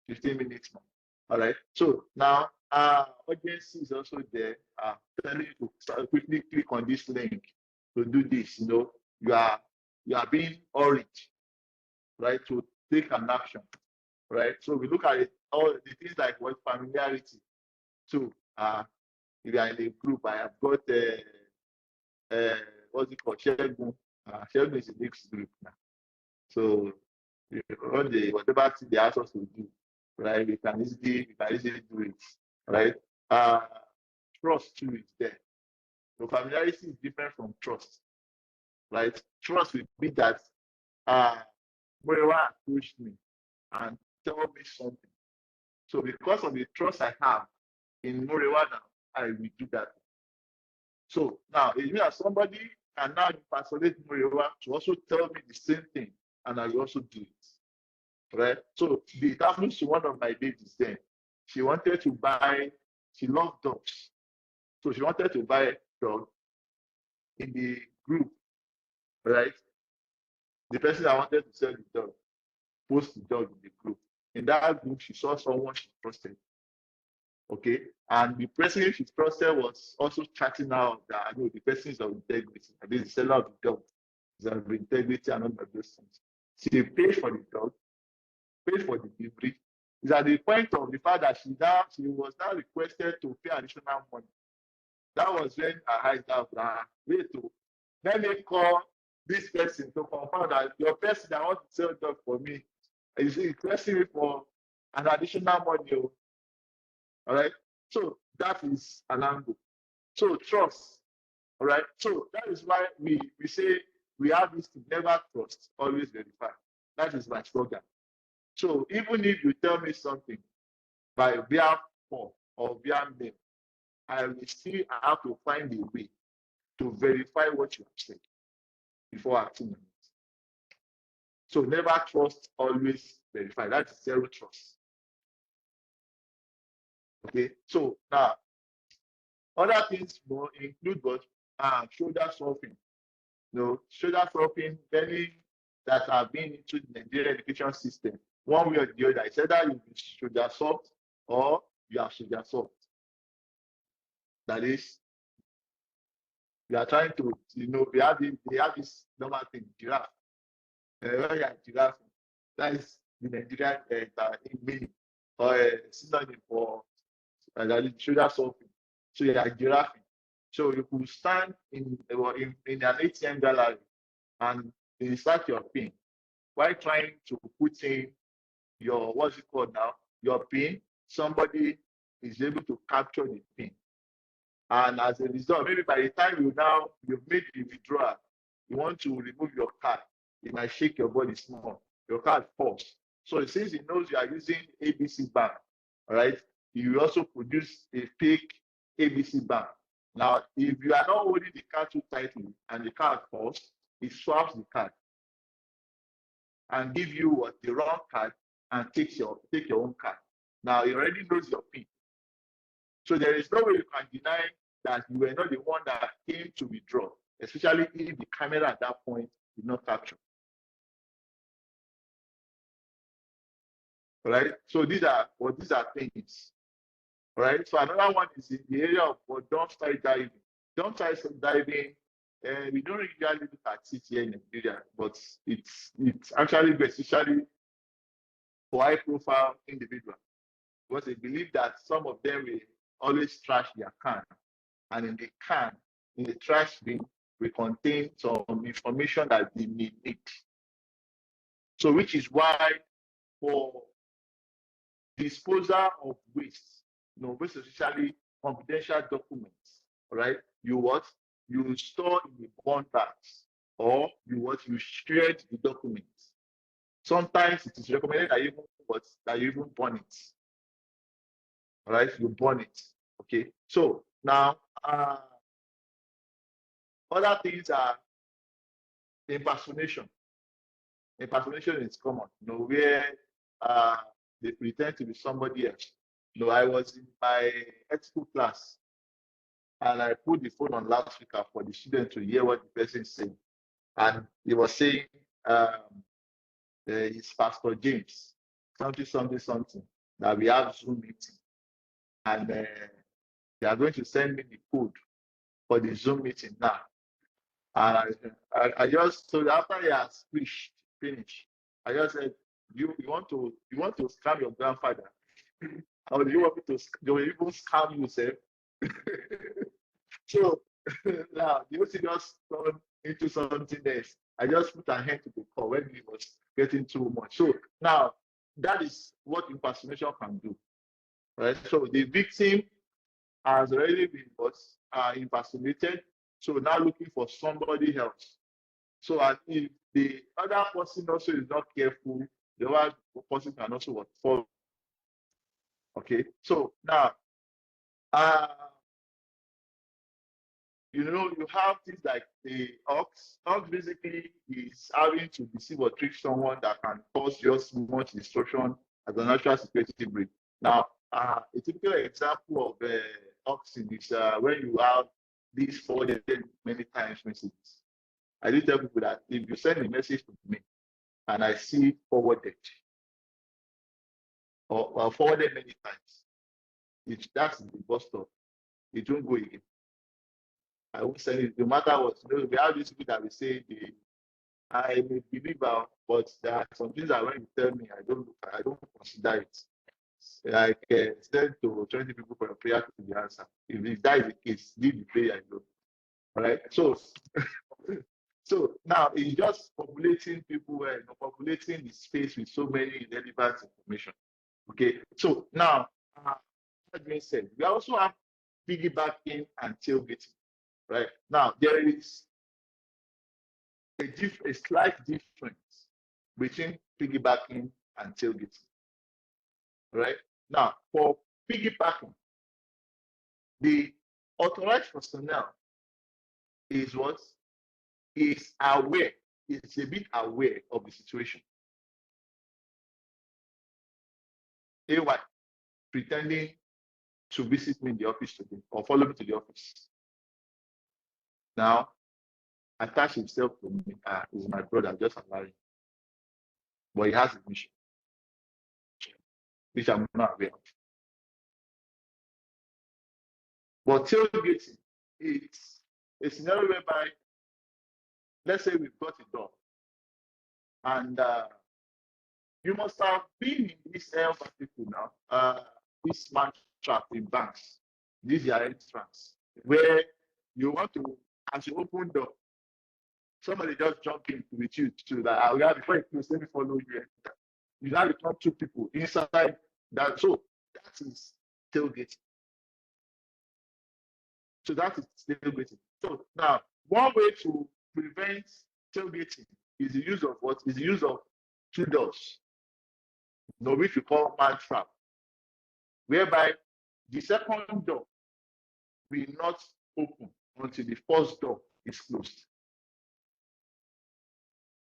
15 minutes more. All right. So now urgency is also there. Telling you to quickly click on this link to do this. You are being hurried, right, to take an action, right? So we look at it, all the things like what familiarity. So if you are in a group, I have got what's it called? Shegun. Shegun is a mixed group now. So all whatever thing they ask us to do, right? We can easily do it, right? Trust too is there. So familiarity is different from trust, right? Trust will be that Morewa approached me and tell me something. So because of the trust I have in Morewa now, I will do that. So now it means that somebody can now impersonate Morewa to also tell me the same thing, and I will also do it. Right? So it happens to one of my ladies then. She wanted to buy, she loved dogs. So she wanted to buy a dog in the group, right? The person that wanted to sell the dog post the dog in the group. In that group, she saw someone she trusted. Okay. And the person she trusted was also chatting out that I know the person is of integrity. And this is the seller of the dog. Is of integrity and all of those things. She paid for the dog, paid for the delivery. It's at the point of the fact that she was now requested to pay additional money. That was when her eyes now wait to let me call this person to confirm that your person that wants to sell dog for me is requesting me for an additional money. All right. So that is an angle. So trust. All right. So that is why we say we have this to never trust, always verify. That is my slogan. So even if you tell me something by via phone or via mail, I will still have to find a way to verify what you have said before acting on it. So never trust, always verify. That is zero trust. Okay. So now other things more include shoulder surfing. Shoulder surfing, many that have been into the Nigerian education system, one way or the other, it's either you shoulder surf or you have soldier salt. That is, you are trying to, they have this normal thing, giraffe. When you are giraffe, that is the Nigerian meaning or synonym for soldier salt. So you are giraffe. So you could stand in an ATM gallery and insert your PIN while trying to put in your, what's it called now, your PIN. Somebody is able to capture the PIN. And as a result, maybe by the time you've made the withdrawal, you want to remove your card, it might shake your body small. Your card falls. So since it knows you are using ABC Bank, all right, you also produce a fake ABC Bank. Now, if you are not holding the card too tightly and the card falls, it swaps the card and give you the wrong card and take your own card. Now, it already knows your PIN. So there is no way you can deny that you were not the one that came to withdraw, especially if the camera at that point did not capture. All right. So these are things. All right. So another one is in the area of dumpster diving. Dumpster diving, we don't usually look at it here in Nigeria, but it's actually especially for high profile individuals, because they believe that some of them will always trash their can, and in the trash bin, will contain some information that they may need. So, which is why for disposal of waste, waste especially confidential documents, all right, you store in the burn bags, or you shred the documents. Sometimes it is recommended that you even burn it. All right, you burn it. Okay. So now other things are impersonation. Impersonation is common, where they pretend to be somebody else. I was in my ethical class and I put the phone on loudspeaker for the student to hear what the person is saying. And he was saying, it's Pastor James, something, that we have Zoom meeting. And they are going to send me the code for the Zoom meeting now. And I just, so after he has finished, I just said, you want to scam your grandfather? Or do you want me to even scam yourself? So now you see just turn into something else. I just put an end to the call when it was getting too much. So now that is what impersonation can do. Right? So the victim has already been impersonated. So now looking for somebody else. So if the other person also is not careful, the other person can also fall. Okay. So now, you have things like the ox. Ox basically is having to deceive or trick someone that can cause just much destruction as a national security breach. Now, a typical example of oxing is when you have these forwarded many times messages. I do tell people that if you send a message to me and I see it forwarded or forwarded many times, that's the bus stop. It won't go again. I won't send it no matter what. We have these people that will say I may believe, but there are some things that when you tell me, I don't consider it. Like send to 20 people for a prayer to be answered. If that is the case, leave the prayer alone. All right. So now it's just populating people, populating the space with so many irrelevant information. Okay. So now, that being said, we also have piggybacking and tailgating. Right now, there is a slight difference between piggybacking and tailgating. Right now, for piggybacking, the authorized personnel is aware, is a bit aware of the situation. AY pretending to visit me in the office today or follow me to the office. Now, attach himself to me. He's my brother, just allow him. But he has a mission, which I'm not aware of. But tailgating, it's a scenario whereby, let's say we've got a door, and you must have been in this people now, this man trap in banks, this are entrance, where you want to, as you open door, somebody just jump in with you to that. Before you close, let me follow you. You now become two people inside that. So that is tailgating. So that is tailgating. So now, one way to prevent tailgating is the use of what? Is the use of two doors, which we call man trap, whereby the second door will not open until the first door is closed.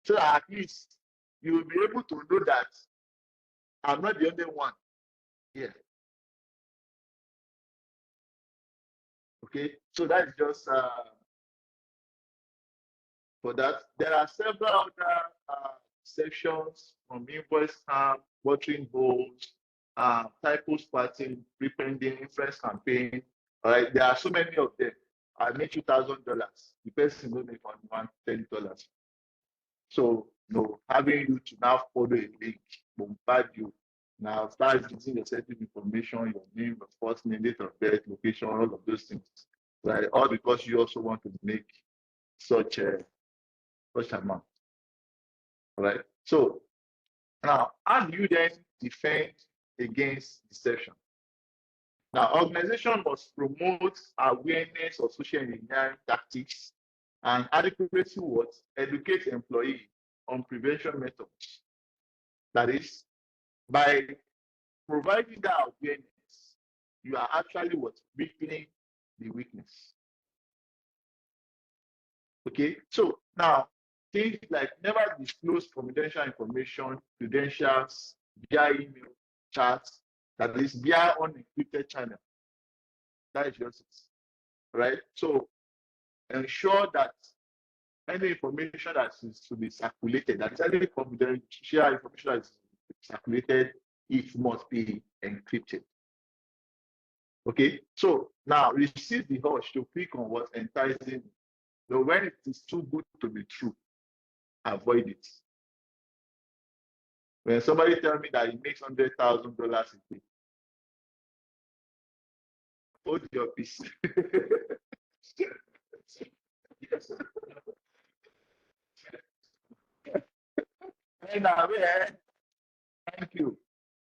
So that at least you will be able to know that I'm not the only one here. Okay, so that's just for that. There are several other sections from invoice scam, watering holes, typo spotting, prepending, influence campaign. All right, there are so many of them. I made $2,000. The person will make $110. So, having you to now follow a link, bombard you, now start using your sensitive information, your name, your first name, date of birth, location, all of those things, right? All because you also want to make such amount, right? So now, how do you then defend against deception? Now, organization must promote awareness of social engineering tactics and adequately educate employees on prevention methods. That is, by providing that awareness, you are actually weakening the weakness. Okay, so now things like never disclose confidential information, credentials, via email, chats, that is via unencrypted channel. That is just it, right? So ensure that any information that is to be circulated, that is any confidential information that is circulated, it must be encrypted. Okay, so now resist the urge to click on what's enticing. So when it is too good to be true, avoid it. When somebody tells me that he makes $100,000 a day, hold your peace. Thank you.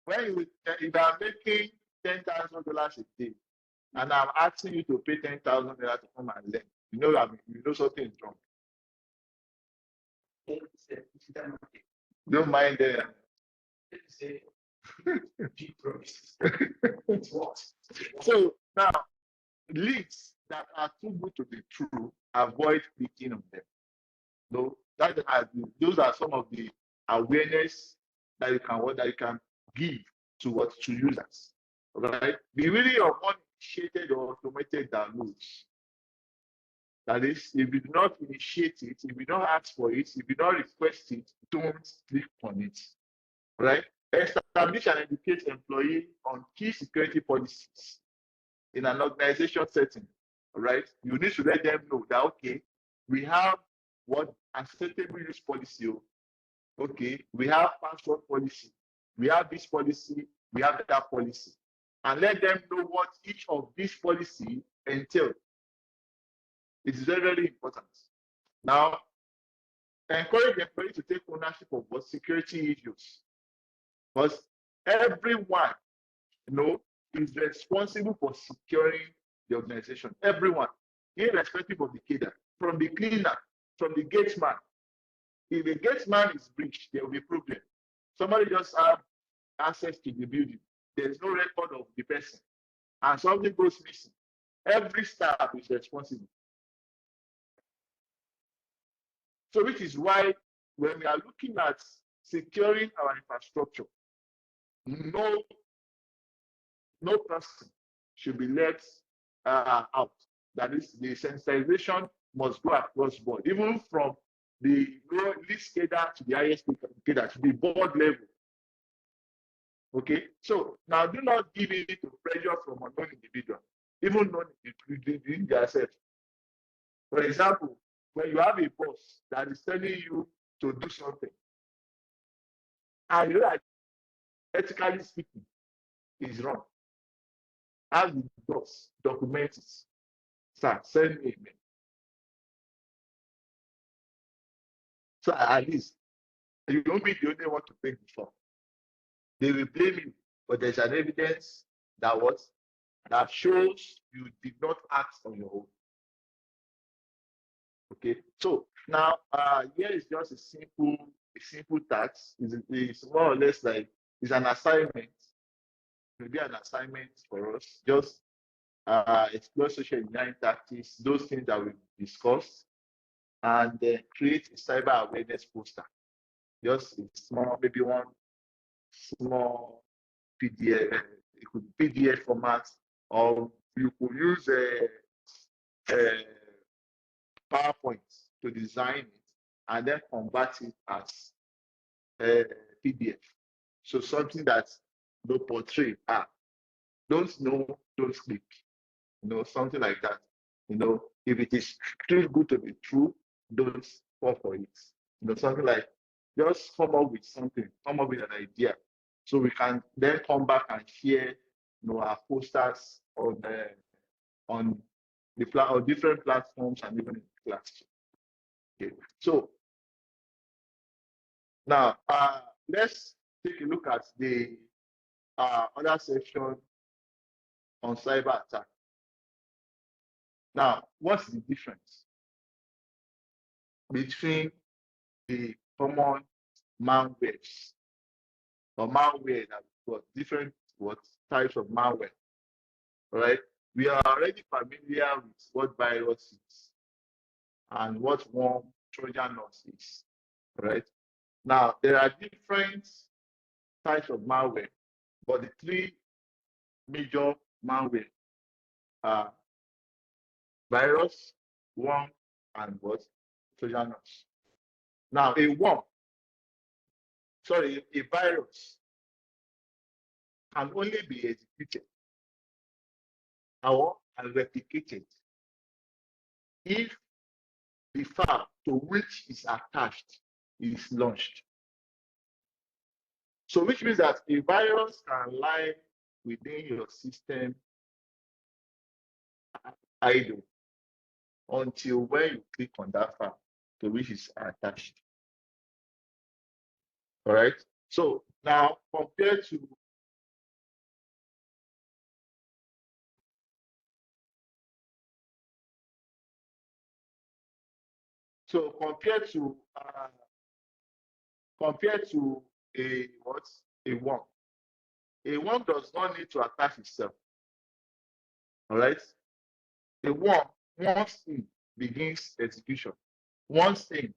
If I'm making $10,000 a day, and I'm asking you to pay $10,000 to come and learn, you know something is wrong. Don't mind them. So now, leads that are too good to be true, avoid clicking on them. No, those are some of the awareness that you can give to users. Right? Be really of uninitiated or automated downloads. That is, if you do not initiate it, if you don't ask for it, if you don't request it, don't click on it. Right? Establish and educate employee on key security policies in an organization setting. Right? You need to let them know that, okay, we have what acceptable use policy. Okay, we have password policy, we have this policy, we have that policy, and let them know what each of these policy entail. It is very, very important. Now, encourage employees to take ownership of what security issues, because everyone, is responsible for securing the organization. Everyone, irrespective of the cadre, from the cleaner, from the gate man. If the gate man is breached, there will be a problem. Somebody just have access to the building. There is no record of the person, and something goes missing. Every staff is responsible. So which is why when we are looking at securing our infrastructure, no person should be left out. That is, the sensitization must go across board, even from the least cadre to the highest cadre, to the board level. Okay, so now do not give in to pressure from unknown individual. even not including themselves. For example, when you have a boss that is telling you to do something, and you know that ethically speaking is wrong, have the boss document it. Sir, send me a mail. So at least you won't be the only one to pay before. They will blame you, but there's an evidence that what that shows you did not act on your own. Okay, so now here is just a simple task. It's more or less like it's an assignment. Maybe an assignment for us. Just explore social engineering tactics, those things that we discussed, and then create a cyber awareness poster. Just a small, maybe one small PDF. It could be PDF format, or you could use a PowerPoint to design it and then convert it as a PDF. So something that will portray, don't know, don't click, something like that. If it is too good to be true, don't fall for it. Something like just come up with something, come up with an idea, so we can then come back and share, our posters on different platforms and even in class. Okay. So now let's take a look at the other section on cyber attack. Now, what's the difference between the common malwares or malware that we've got, different types of malware? All right, we are already familiar with what virus is and what worm Trojan horse is. All right, now there are different types of malware, but the three major malware are virus, worm, and what? Trojan horse. Now, a virus can only be executed or replicated if the file to which is attached is launched. So, which means that a virus can lie within your system idle until when you click on that file to which is attached. All right. So now compared to a what? A worm. A worm does not need to attach itself. All right. A worm, once thing begins execution, once thing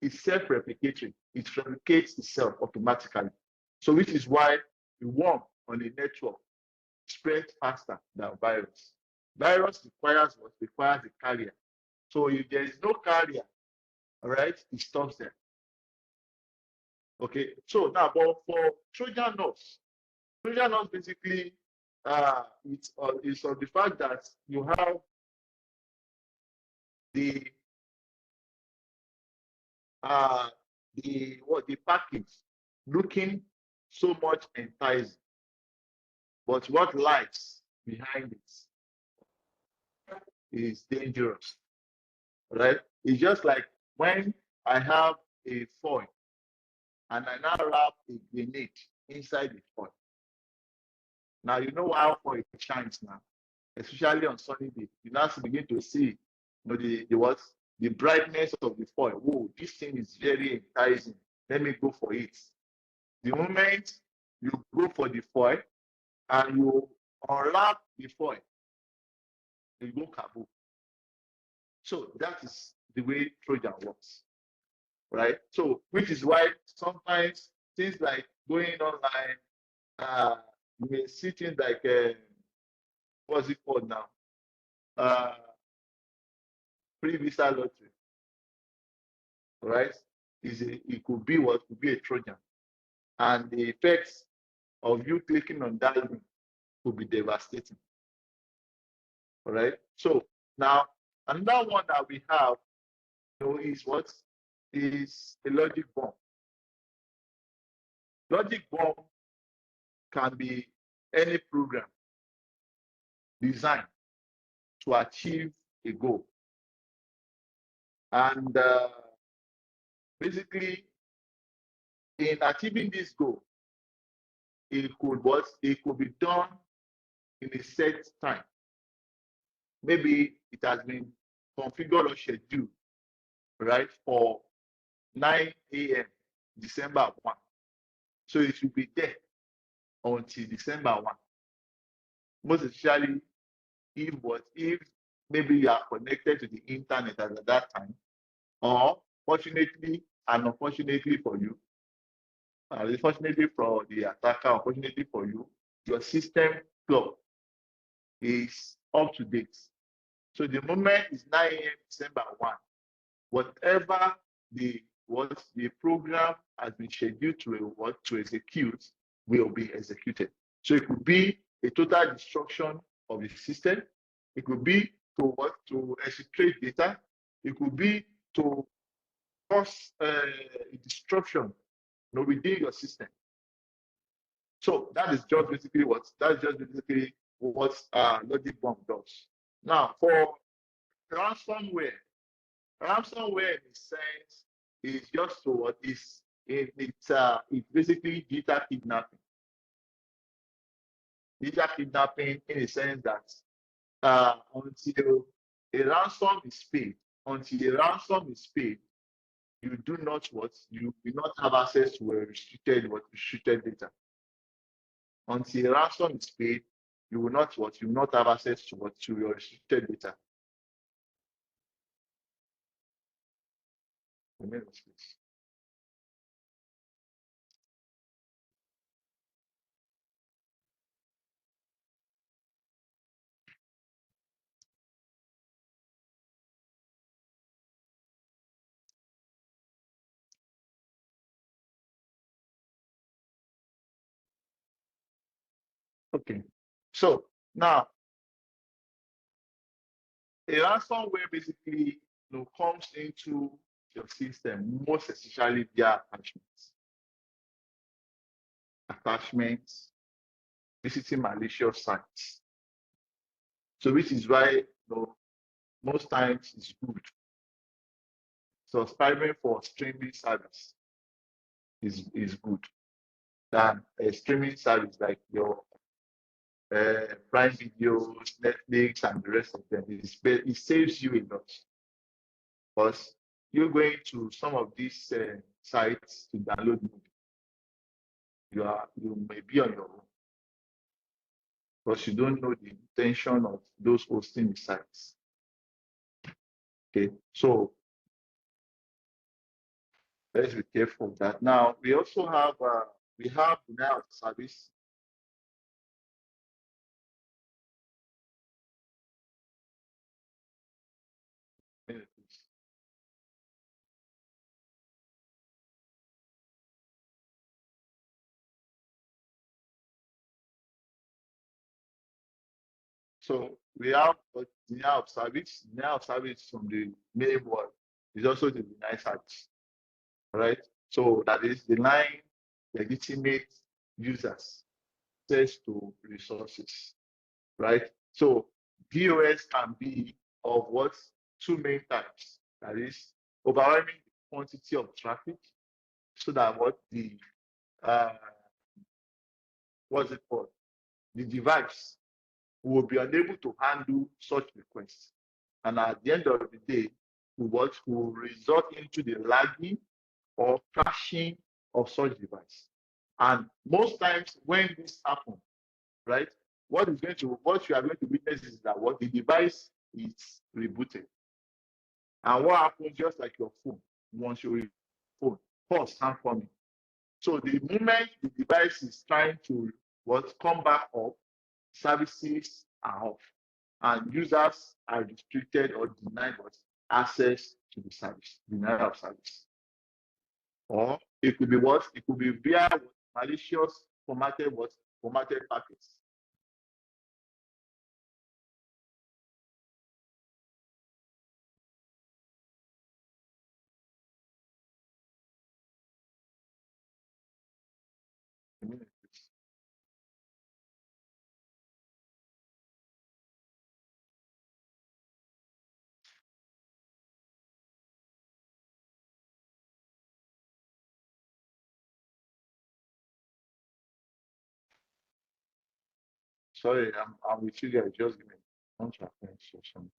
is self-replicatory, it replicates itself automatically. So which is why the worm on a network spreads faster than virus. Virus requires what? Requires a carrier. So if there is no carrier, all right, it stops there. Okay, so now, but for Trojan horse basically it's on the fact that you have the package looking so much enticing, but what lies behind it is dangerous, right? It's just like when I have a foil and I now wrap a grenade inside the foil. Now you know how foil shines now, especially on sunny day. You now begin to see the brightness of the foil. Whoa, this thing is very enticing. Let me go for it. The moment you go for the foil and you unwrap the foil, you go kaboom. So that is the way Trojan works, right? So which is why sometimes things like going online, you may see things like what's it called now? Pre-visa lottery, right? It could be a Trojan, and the effects of you clicking on that link could be devastating. All right. So now another one that we have, is what is a logic bomb. Logic bomb can be any program designed to achieve a goal. And basically, in achieving this goal, it could be done in a set time. Maybe it has been configured or scheduled, right, for 9 a.m. December 1. So it will be there until December 1. Most especially if maybe you are connected to the internet at that time, or fortunately and unfortunately for you, fortunately for the attacker, unfortunately for you, your system clock is up to date. So the moment is 9 a.m. December 1, whatever the program has been scheduled to execute will be executed. So it could be a total destruction of the system. It could be to exfiltrate data. It could be to cause disruption, within your system. So that is just basically what logic bomb does. Now, for ransomware in a sense is just what is it's basically digital kidnapping. Digital kidnapping in a sense that until a ransom is paid, you do not have access to a restricted data. Until a ransom is paid, you will not have access to your restricted data. Okay, so now a ransomware basically comes into your system most especially via attachments, visiting malicious sites. So which is why most times it's good subscribing for streaming service is good than a streaming service like your Prime Videos, Netflix, and the rest of them. It saves you a lot because you're going to some of these sites to download movie. You may be on your own because you don't know the intention of those hosting the sites. Okay, so let's be careful of that. Now we also have denial of service. So we have denial of service. Denial of service from the main word is also the denied service. Right? So that is denying legitimate users access to resources. Right? So DOS can be of two main types. That is overwhelming the quantity of traffic so that what's it called? The device will be unable to handle such requests. And at the end of the day, will result into the lagging or crashing of such device. And most times when this happens, right, what you are going to witness is that the device is rebooted. And what happens just like your phone, once your phone, pause hand for me. So the moment the device is trying to come back up, services are off, and users are restricted or denied access to the service, denial of service. Or it could be it could be via malicious formatted packets. Sorry, I'm with you guys. Just give me one second or something.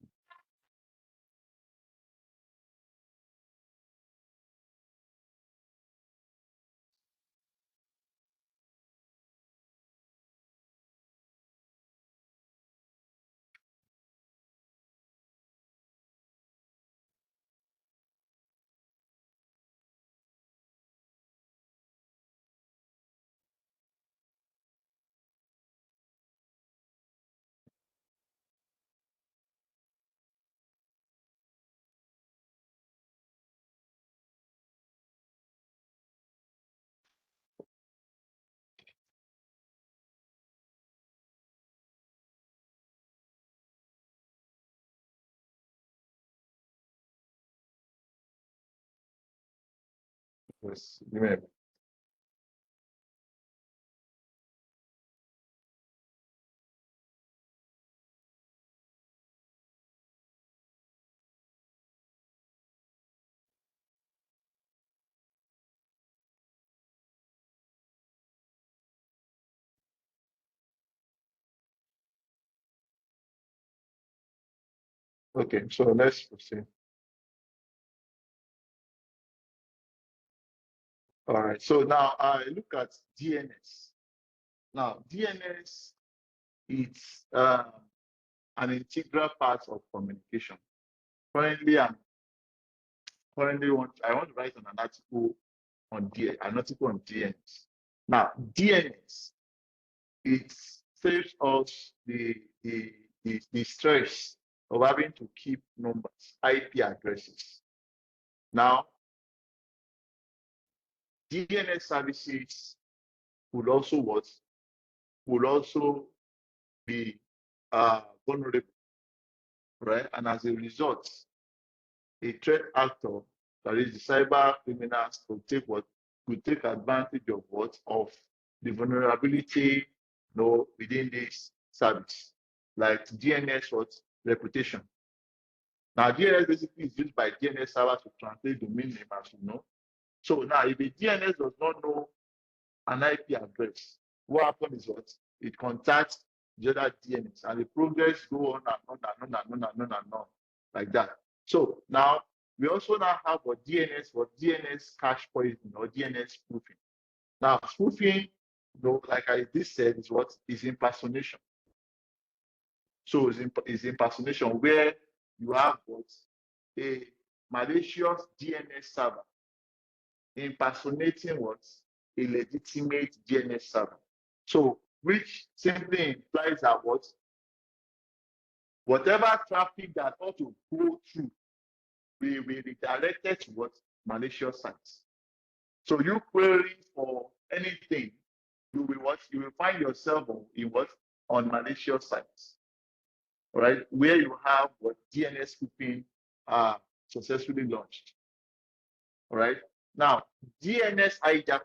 Yes, give me a minute. Okay, so let's proceed. All right, so now I look at DNS. Now, DNS is an integral part of communication. Currently, I want to write an article on DNS. Now, DNS, it saves us the stress of having to keep numbers, IP addresses. Now, DNS services will also be vulnerable, right? And as a result, a threat actor, that is the cyber criminals, could take advantage of the vulnerability, within this service, like DNS reputation. Now, DNS basically is used by DNS servers to translate domain name, as you know. So now, if a DNS does not know an IP address, what happens is what? It contacts the other DNS, and the progress go on and on and on and on and on and on, like that. So now, we also now have what DNS cache poisoning or DNS spoofing. Now, spoofing, like I just said, is what is impersonation. So it's impersonation where you have what a malicious DNS server impersonating what a legitimate DNS server. So, which simply implies that whatever traffic that ought to go through will be redirected to what malicious sites. So you query for anything, you will find yourself on malicious sites, right? Where you have what DNS spoofing successfully launched. All right. Now, DNS hijacking.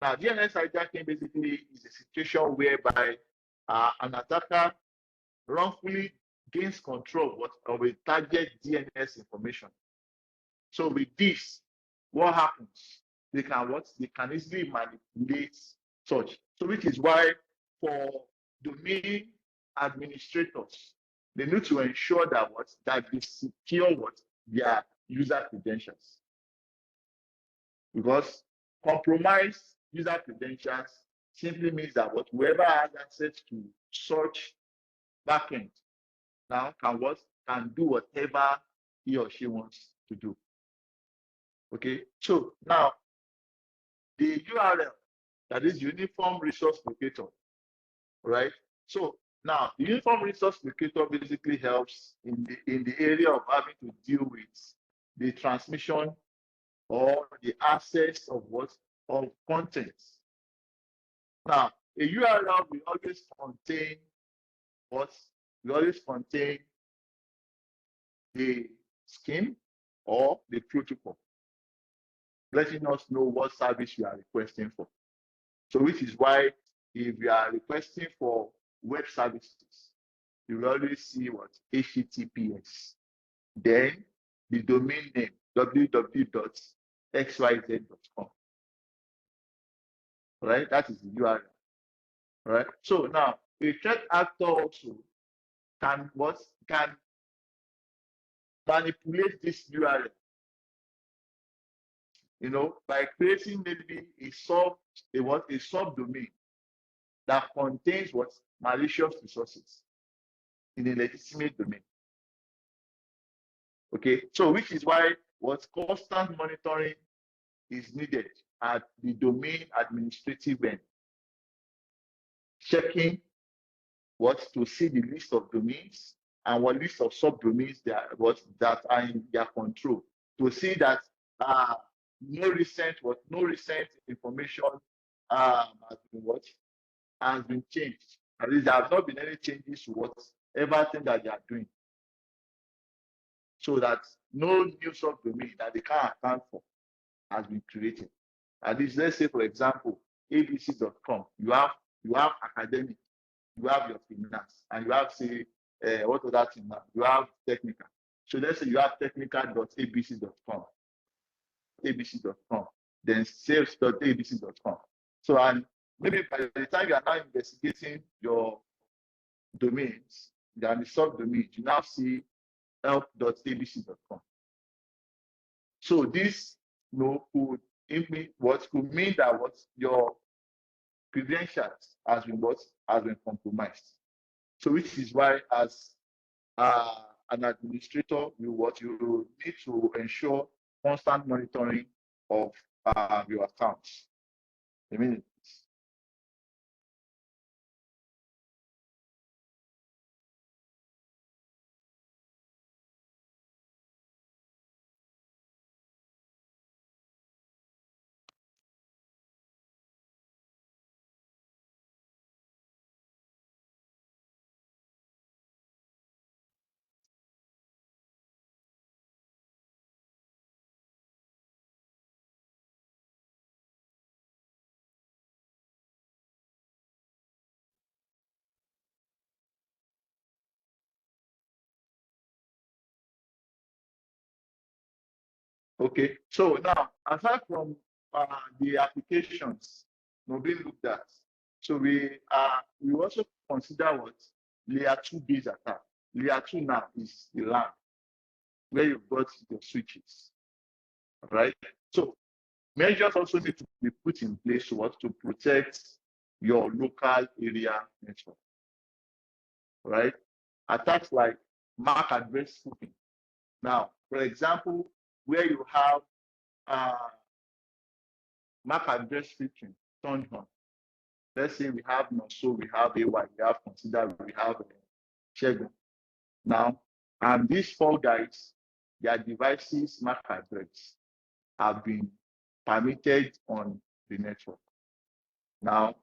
Now, DNS hijacking basically is a situation whereby an attacker wrongfully gains control of a target DNS information. So with this, what happens? They can easily manipulate such. So which is why for domain administrators, they need to ensure that they secure their user credentials. Because compromised user credentials simply means that whoever has access to such backend now can do whatever he or she wants to do. Okay, so now the URL, that is Uniform Resource Locator, right? So now the Uniform Resource Locator basically helps in the area of having to deal with the transmission or the access of contents. Now, a URL will always contain the scheme or the protocol, letting us know what service you are requesting for. So which is why if you are requesting for web services, you will always see HTTPS. Then the domain name www.xyz.com. Right? That is the URL. Right? So now a threat actor also can manipulate this URL, by creating maybe a subdomain that contains malicious resources in a legitimate domain. Okay, so which is why constant monitoring is needed at the domain administrative end, checking to see the list of domains and what list of subdomains that are in their control, to see that no recent information has been changed. At least there have not been any changes to whatever thing that they are doing, so that no new subdomain that they can't account for has been created. At least, let's say, for example, abc.com, you have academic, you have your finance, and you have, say, what other thing now? You have technical. So let's say you have technical.abc.com, then sales.abc.com. So, and maybe by the time you are now investigating your domains, and the subdomains, you now see help.abc.com. So this could mean that your credentials has been compromised. So which is why, as an administrator, you need to ensure constant monitoring of your accounts. A minute. Okay, so now, aside from the applications being looked at, so we also consider layer 2 based attack. Layer 2 now is the LAN, where you've got your switches, right? So measures also need to be put in place to protect your local area network, right? Attacks like MAC address spoofing. Now, for example, where you have MAC address filtering turned on. Let's say we have NOSO, we have AY, we have Consider, we have Shegun. Now, and these four guys, their devices MAC address have been permitted on the network. Now,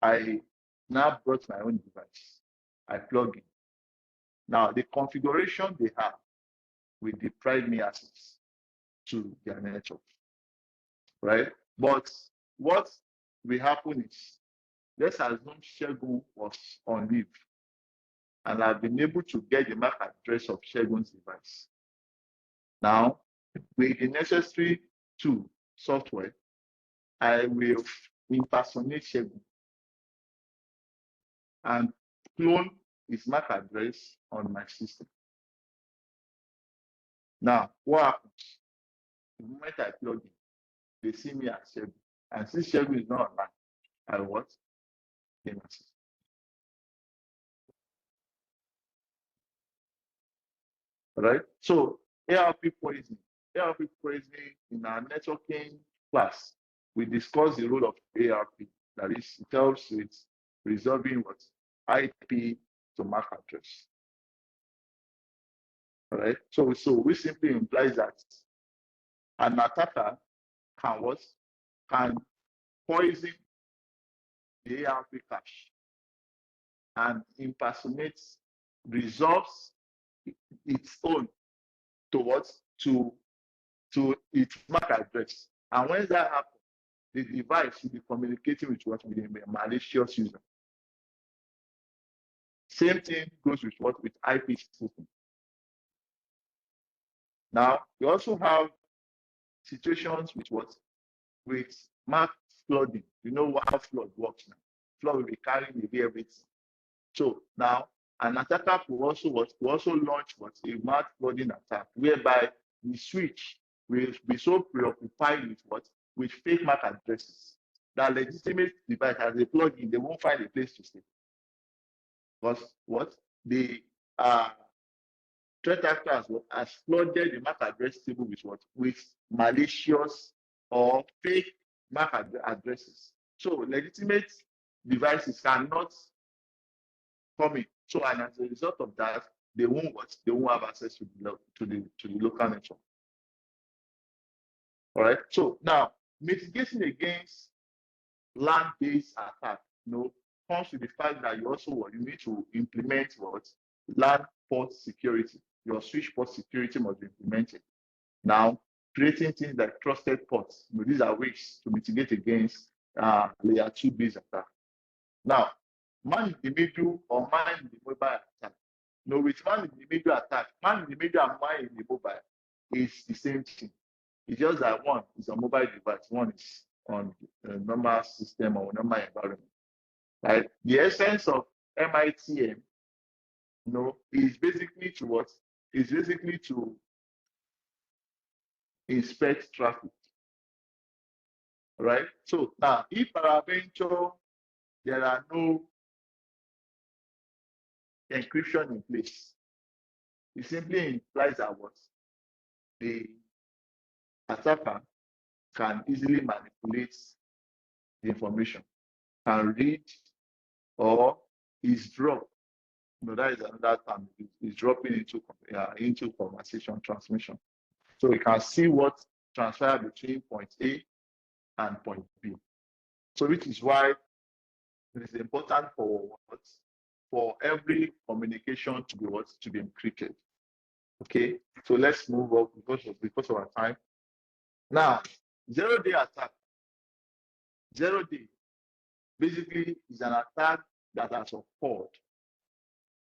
I brought my own device. I plug in. Now, the configuration they have will deprive me access to their network, right? But what will happen is, let's assume Shegun was on leave, and I've been able to get the MAC address of Shegun's device. Now, with the necessary tool software, I will impersonate Shegun and clone his MAC address on my system. Now, what happens? The moment I plug in, they see me as Shegun. And since Shegun is not online, I what? In my system. Right? So ARP poisoning. ARP poisoning in our networking class, we discussed the role of ARP. That is, it helps with resolving IP to MAC address. All right. So we simply implies that an attacker can poison the ARP cache and impersonates, resolves its own to its MAC address. And when that happens, the device will be communicating with a malicious user. Same thing goes with IP spoofing. Now, we also have situations with MAC flooding. You know how flood works now. Flood will be carrying away everything. So now an attacker will also launch a mass flooding attack, whereby we will be so preoccupied with fake MAC addresses that legitimate device as a plugin, they won't find a place to stay. Because the threat actors has flooded the MAC address table with malicious or fake MAC addresses. So legitimate devices cannot come in. So, and as a result of that, they won't have access to the local network. All right. So now mitigating against LAN-based attack, comes with the fact that you need to implement LAN port security. Your switch port security must be implemented. Now, creating things like trusted ports. These are ways to mitigate against layer 2 based attack. Now, man in the middle or man in the mobile attack. With man in the middle attack, man in the middle and man in the mobile is the same thing. It's just that one is a mobile device, one is on a normal system or normal environment. Right? The essence of MITM, is basically to what? Is basically to inspect traffic. Right? So now, if peradventure there are no encryption in place, it simply implies that the attacker can easily manipulate the information, can read or is dropped. That is another term. Is dropping into conversation transmission. So we can see what transpires between point A and point B. So which is why it is important for every communication to be encrypted. Okay, so let's move up because of our time. Now, zero-day attack. Zero-day basically is an attack that has occurred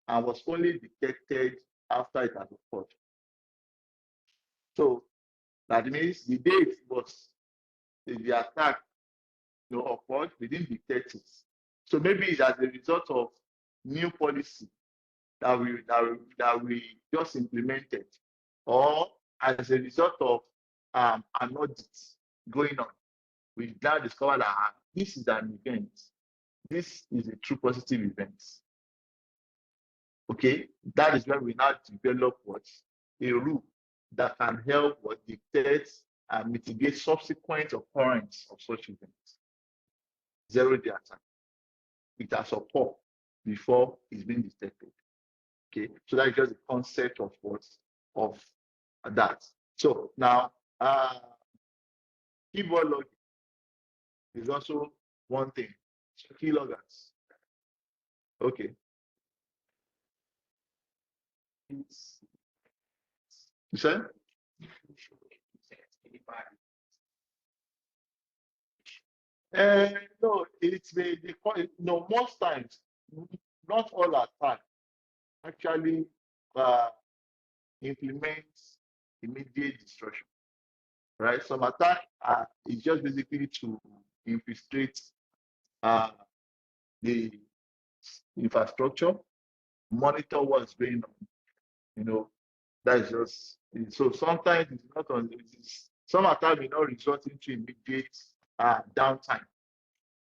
and was only detected after it has occurred. So that means the day the attack occurred, we didn't detect it. So maybe it's as a result of new policy that we just implemented, or as a result of an audit going on. We now discovered that this is an event. This is a true positive event. Okay, that is when we now develop a rule that can help detect and mitigate subsequent occurrence of such events. Zero-day attack. It has occurred before it's been detected. Okay, so that's just the concept of that. So now, keyboard logging is also one thing. Keyloggers. Okay. You said? No, most times, not all attacks actually implement immediate destruction. Right? Some attack is just basically to infiltrate the infrastructure, monitor what's going on. That is just so. Sometimes it's not on. Some attack may not result into immediate downtime.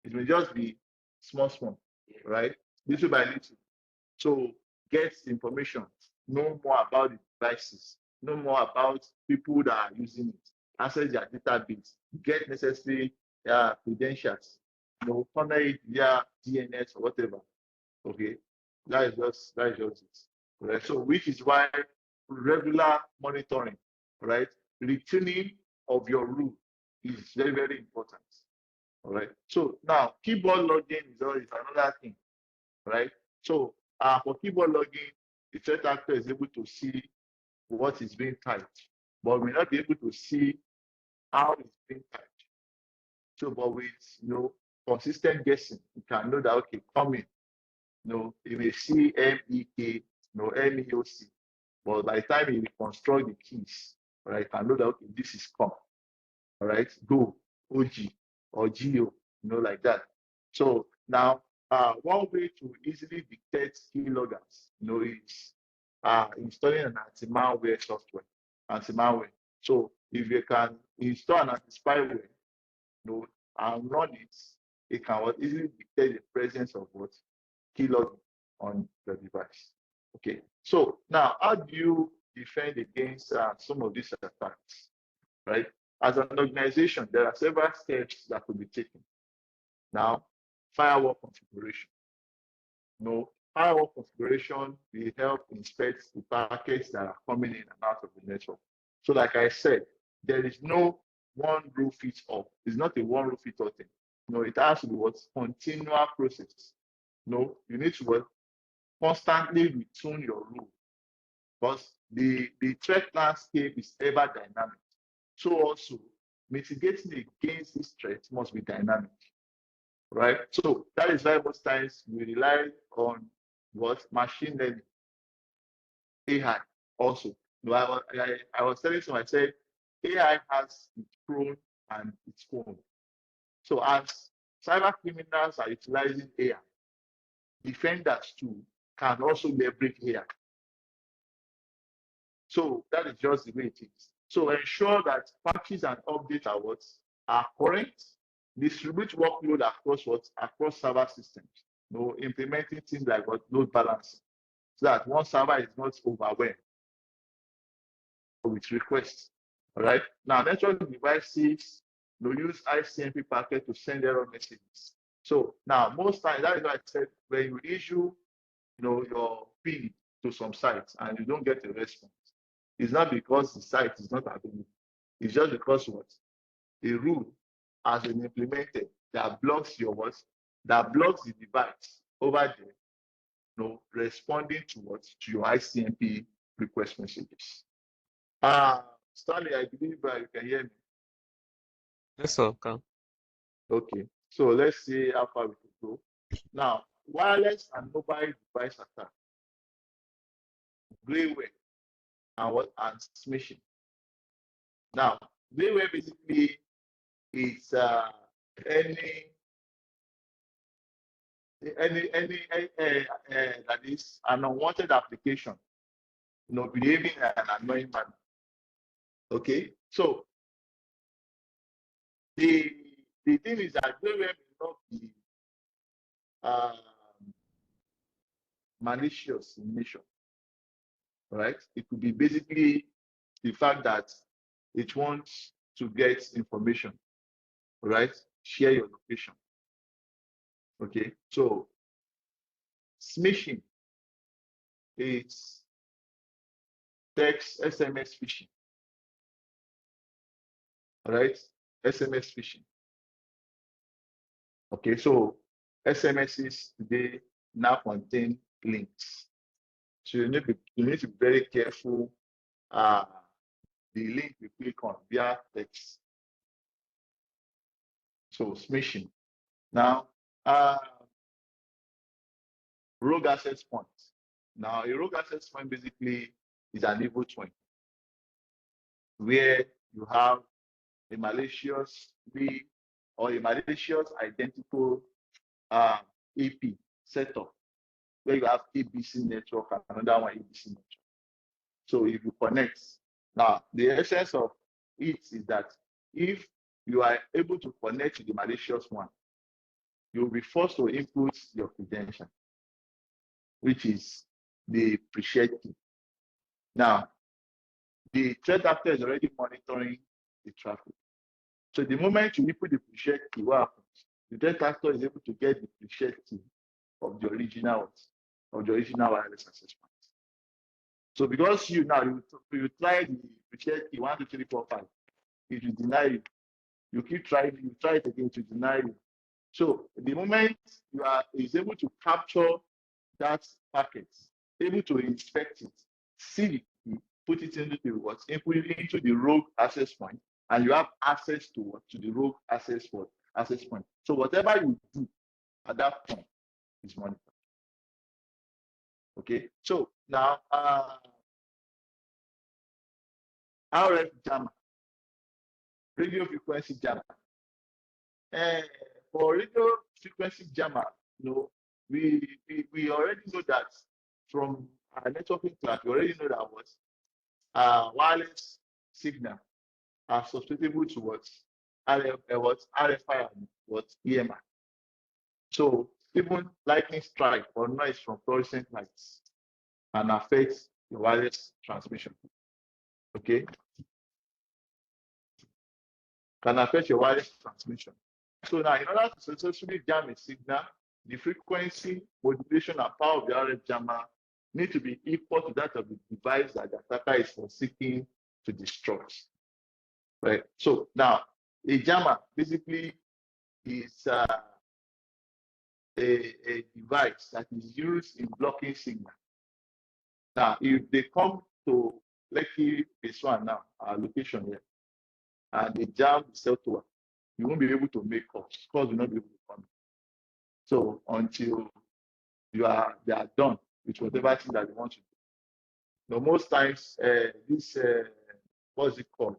It may just be small, right? Little by little. So get information, know more about the devices, know more about people that are using it, access their database, get necessary credentials, funnel it via DNS or whatever. Okay, that is just it. Right? So which is why regular monitoring, right? Retuning of your rule is very, very important. All right. So now keyboard logging is another thing, right? So for keyboard logging, the threat actor is able to see what is being typed, but may not be able to see how it's being typed. So, but with consistent guessing, you can know that okay, coming. You may see MEK, MEOC, but by the time you reconstruct the keys, right, you can know that okay, this is come. All right, go, OG or GO, like that. So now one way to easily detect keyloggers, is installing an anti-malware software, anti-malware. So if you can install an anti-spyware, and run it, it can easily detect the presence of what keylogging on the device. Okay. So now, how do you defend against some of these attacks? Right. As an organization, there are several steps that could be taken. Now, firewall configuration. Firewall configuration will help inspect the packets that are coming in and out of the network. So, like I said, there is no one rule fits all. It's not a one rule fits all thing. It has to be what's continual process. You need to constantly retune your rule, because the threat landscape is ever dynamic. So also mitigating against this threat must be dynamic. Right? So that is why most times we rely on machine learning, AI also. I was telling someone, I said, AI has its pros and its cons. So as cyber criminals are utilizing AI, defenders too can also leverage AI. So that is just the way it is. So ensure that patches and updates are current. Distribute workload across server systems. Implementing things like load balancing, so that one server is not overwhelmed with requests. All right. Now, network devices use ICMP packet to send error messages. So now, most times, that is why I said, when you issue your PIN to some sites and you don't get a response, it's not because the site is not available. It's just because a rule has been implemented that blocks that blocks the device over there, responding to your ICMP request messages. Stanley, I believe you can hear me. Yes, sir. Can. Okay, so let's see how far we can go. Now, wireless and mobile device attack, grayware, and smishing. Now, grayware basically is any that is an unwanted application, behaving in an annoying manner. Okay, so the thing is that grayware may not be malicious in nature, right? It could be basically the fact that it wants to get information, right? Share your location. Okay, so smishing is text SMS phishing, right? SMS phishing. Okay, so SMSs today now contain links. So you need to be very careful the link you click on via text. So smishing. Now, rogue access point. Now, a rogue access point basically is an evil twin where you have a malicious or a malicious identical AP setup where you have ABC network and another one ABC network. So if you connect, now the essence of it is that if you are able to connect to the malicious one, you'll be forced to input your credential, which is the pre-shared key. Now, the threat actor is already monitoring the traffic. So the moment you input the pre-shared key, what happens? The threat actor is able to get the pre-shared key of the original wireless access point. So because you try the pre-shared key 1, 2, 3, 4, 5, it will deny you. You keep trying, you try it again to deny you. So the moment is able to capture that packet, able to inspect it, see the key, put it into the rogue access point, and you have access to the rogue access point. So whatever you do at that point is monitored. Okay. So now RF jammer, radio frequency jammer. For radio frequency jammer, we already know that from our networking class, we already know that what wireless signal are susceptible to what RFI and what EMI. So even lightning strike or noise from fluorescent lights can affect the wireless transmission. Okay, can affect your wireless transmission. So now, in order to successfully jam a signal, the frequency, modulation, and power of the RF jammer need to be equal to that of the device that the attacker is seeking to destroy. Right. So now, a jammer basically is a device that is used in blocking signal. Now, if they come to Lekki phase one now, our location here, and they jam the cell tower, you won't be able to make calls. Calls will not be able to come. So until they are done with whatever thing that they want to do. Now, most times, this what's it called?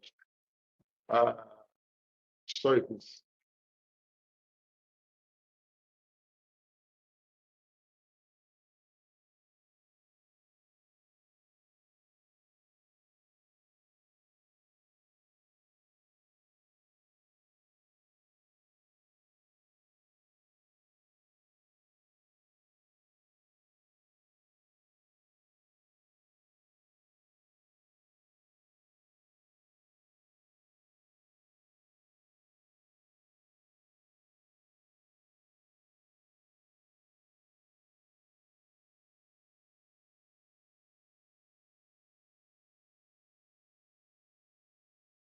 Sorry, please.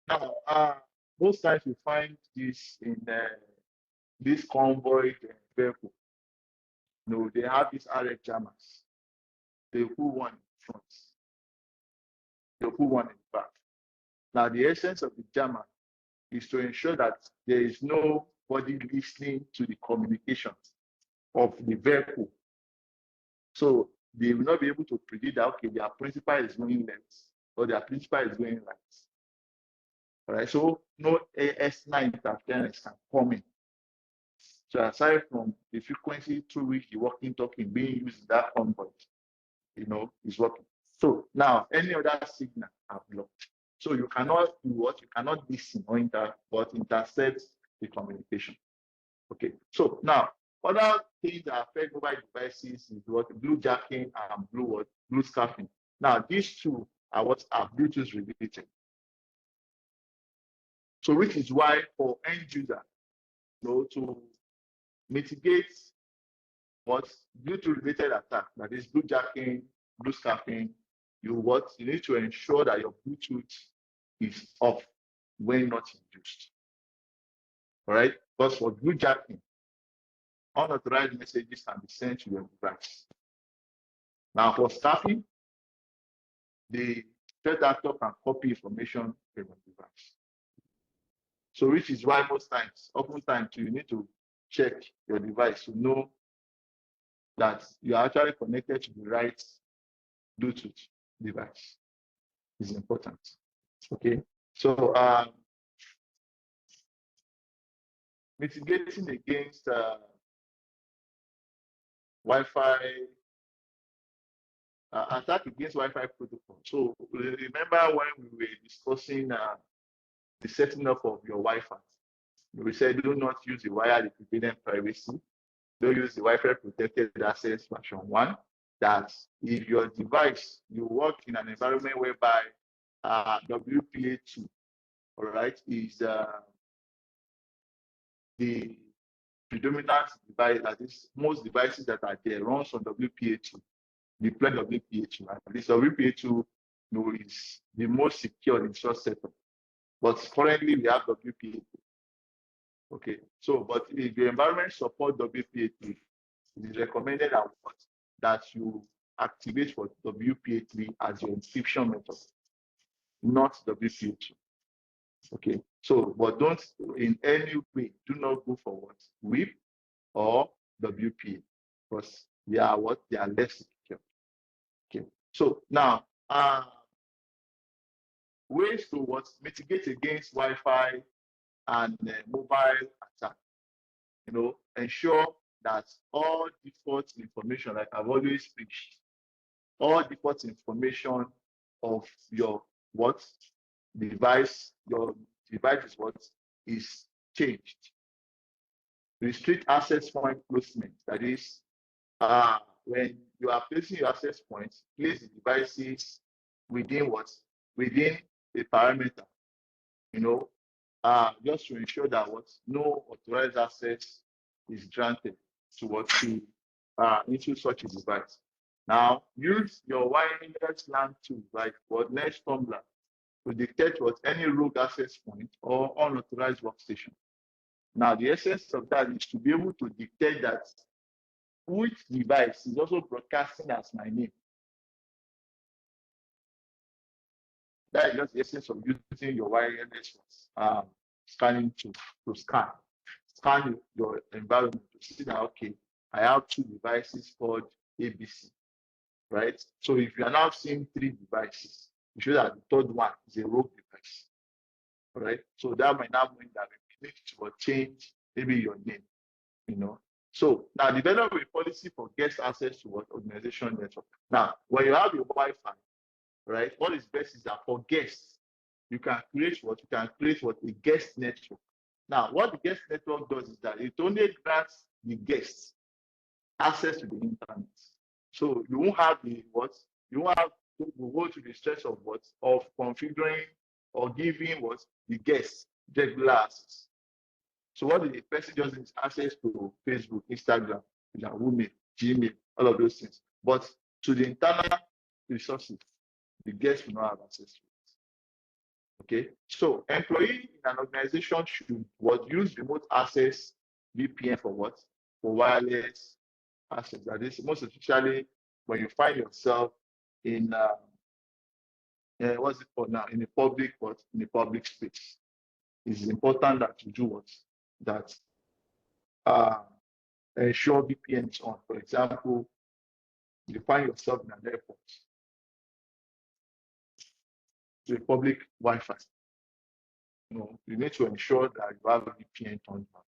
Now, most times you find this in this convoy vehicle. You know, they have these RF jammers. They put one in front. They put one in the back. Now, the essence of the jammer is to ensure that there is nobody listening to the communications of the vehicle. So they will not be able to predict that, okay, their principal is going left or their principal is going right. All right, so no AS9 interference can come in. So aside from the frequency through which the walking talking being used in that convoy, is working. So now any other signal are blocked. So you cannot do what? You cannot listen or intercept the communication. Okay. So now other things that affect mobile devices is what? Blue jacking and blue scarfing. Now these two are what are Bluetooth related. So which is why for end user, to mitigate what Bluetooth related attack, that is blue jacking, blue scarfing, you need to ensure that your Bluetooth is off when not induced. All right, because for blue jacking, unauthorized messages can be sent to your device. Now for scarfing, the threat actor can copy information from your device. So which is why oftentimes you need to check your device to know that you are actually connected to the right Bluetooth device. Is important. Okay. So mitigating against Wi-Fi attack against Wi-Fi protocol. So remember when we were discussing the setting up of your Wi-Fi, we said do not use the wired equivalent privacy. Don't use the Wi-Fi protected access version 1. That if your device, you work in an environment whereby WPA2, all right, is the predominant device, that is most devices that are there runs on WPA2, deploy WPA2. At least WPA2 is the most secure in such setup. But currently we have WPA2. Okay, so but if the environment support WPA3, it is recommended that you activate for WPA3 as your encryption method, not WPA2. Okay, so but don't in any way do not go for what WIP or WPA, because they are less secure. Okay, so now ways to mitigate against Wi-Fi and mobile attack. Ensure that all default information, like I've always preached, all default information of your device, your device is is changed. Restrict access point placement. That is, when you are placing your access points, place the devices within within a parameter. Just to ensure that no authorized access is granted to into such a device. Now, use your wireless LAN tool like Nest Tumbler to detect any rogue access point or unauthorized workstation. Now, the essence of that is to be able to detect that which device is also broadcasting as my name. That is just the essence of using your wireless scanning tool to scan your environment to see that, okay, I have 2 devices called ABC, right? So if you are now seeing 3 devices, you show that the third one is a rogue device, right? So that might now mean that we need to change maybe your name, So now develop a policy for guest access to organization network. Now, when you have your Wi-Fi, right, what is best is that for guests, you can create a guest network. Now, what the guest network does is that it only grants the guests access to the internet. So you won't have you won't have to go to the stress of configuring or giving the guests regular access. So what the person just needs access to Facebook, Instagram, Yahoo, Gmail, all of those things. But to the internal resources, the guests will not have access to it. Okay. So employee in an organization should use remote access VPN for For wireless access. That is most especially when you find yourself in what's it called now? In a public space. It's important that you do that ensure VPN is on. For example, you find yourself in an airport, a public Wi-Fi. You need to ensure that you have a VPN turned on.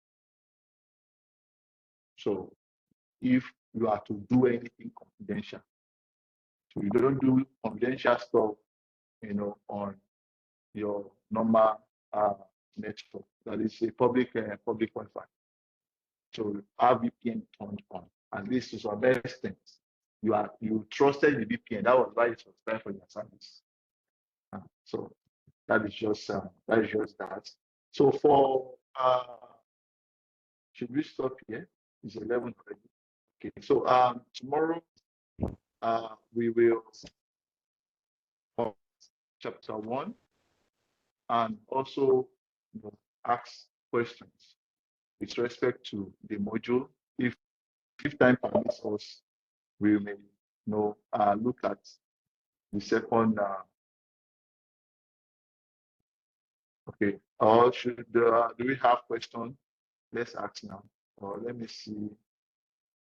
So if you are to do anything confidential, so you don't do confidential stuff, on your normal network. That is a public Wi-Fi. So have VPN turned on. At least to some extent, you trusted the VPN. That was why you subscribed for your service. So that is just that. So for should we stop here? It's 11 already. Okay. So tomorrow we will chapter 1 and also ask questions with respect to the module. If time permits us, we may look at the second. Okay. Or do we have questions? Let's ask now. Or let me see.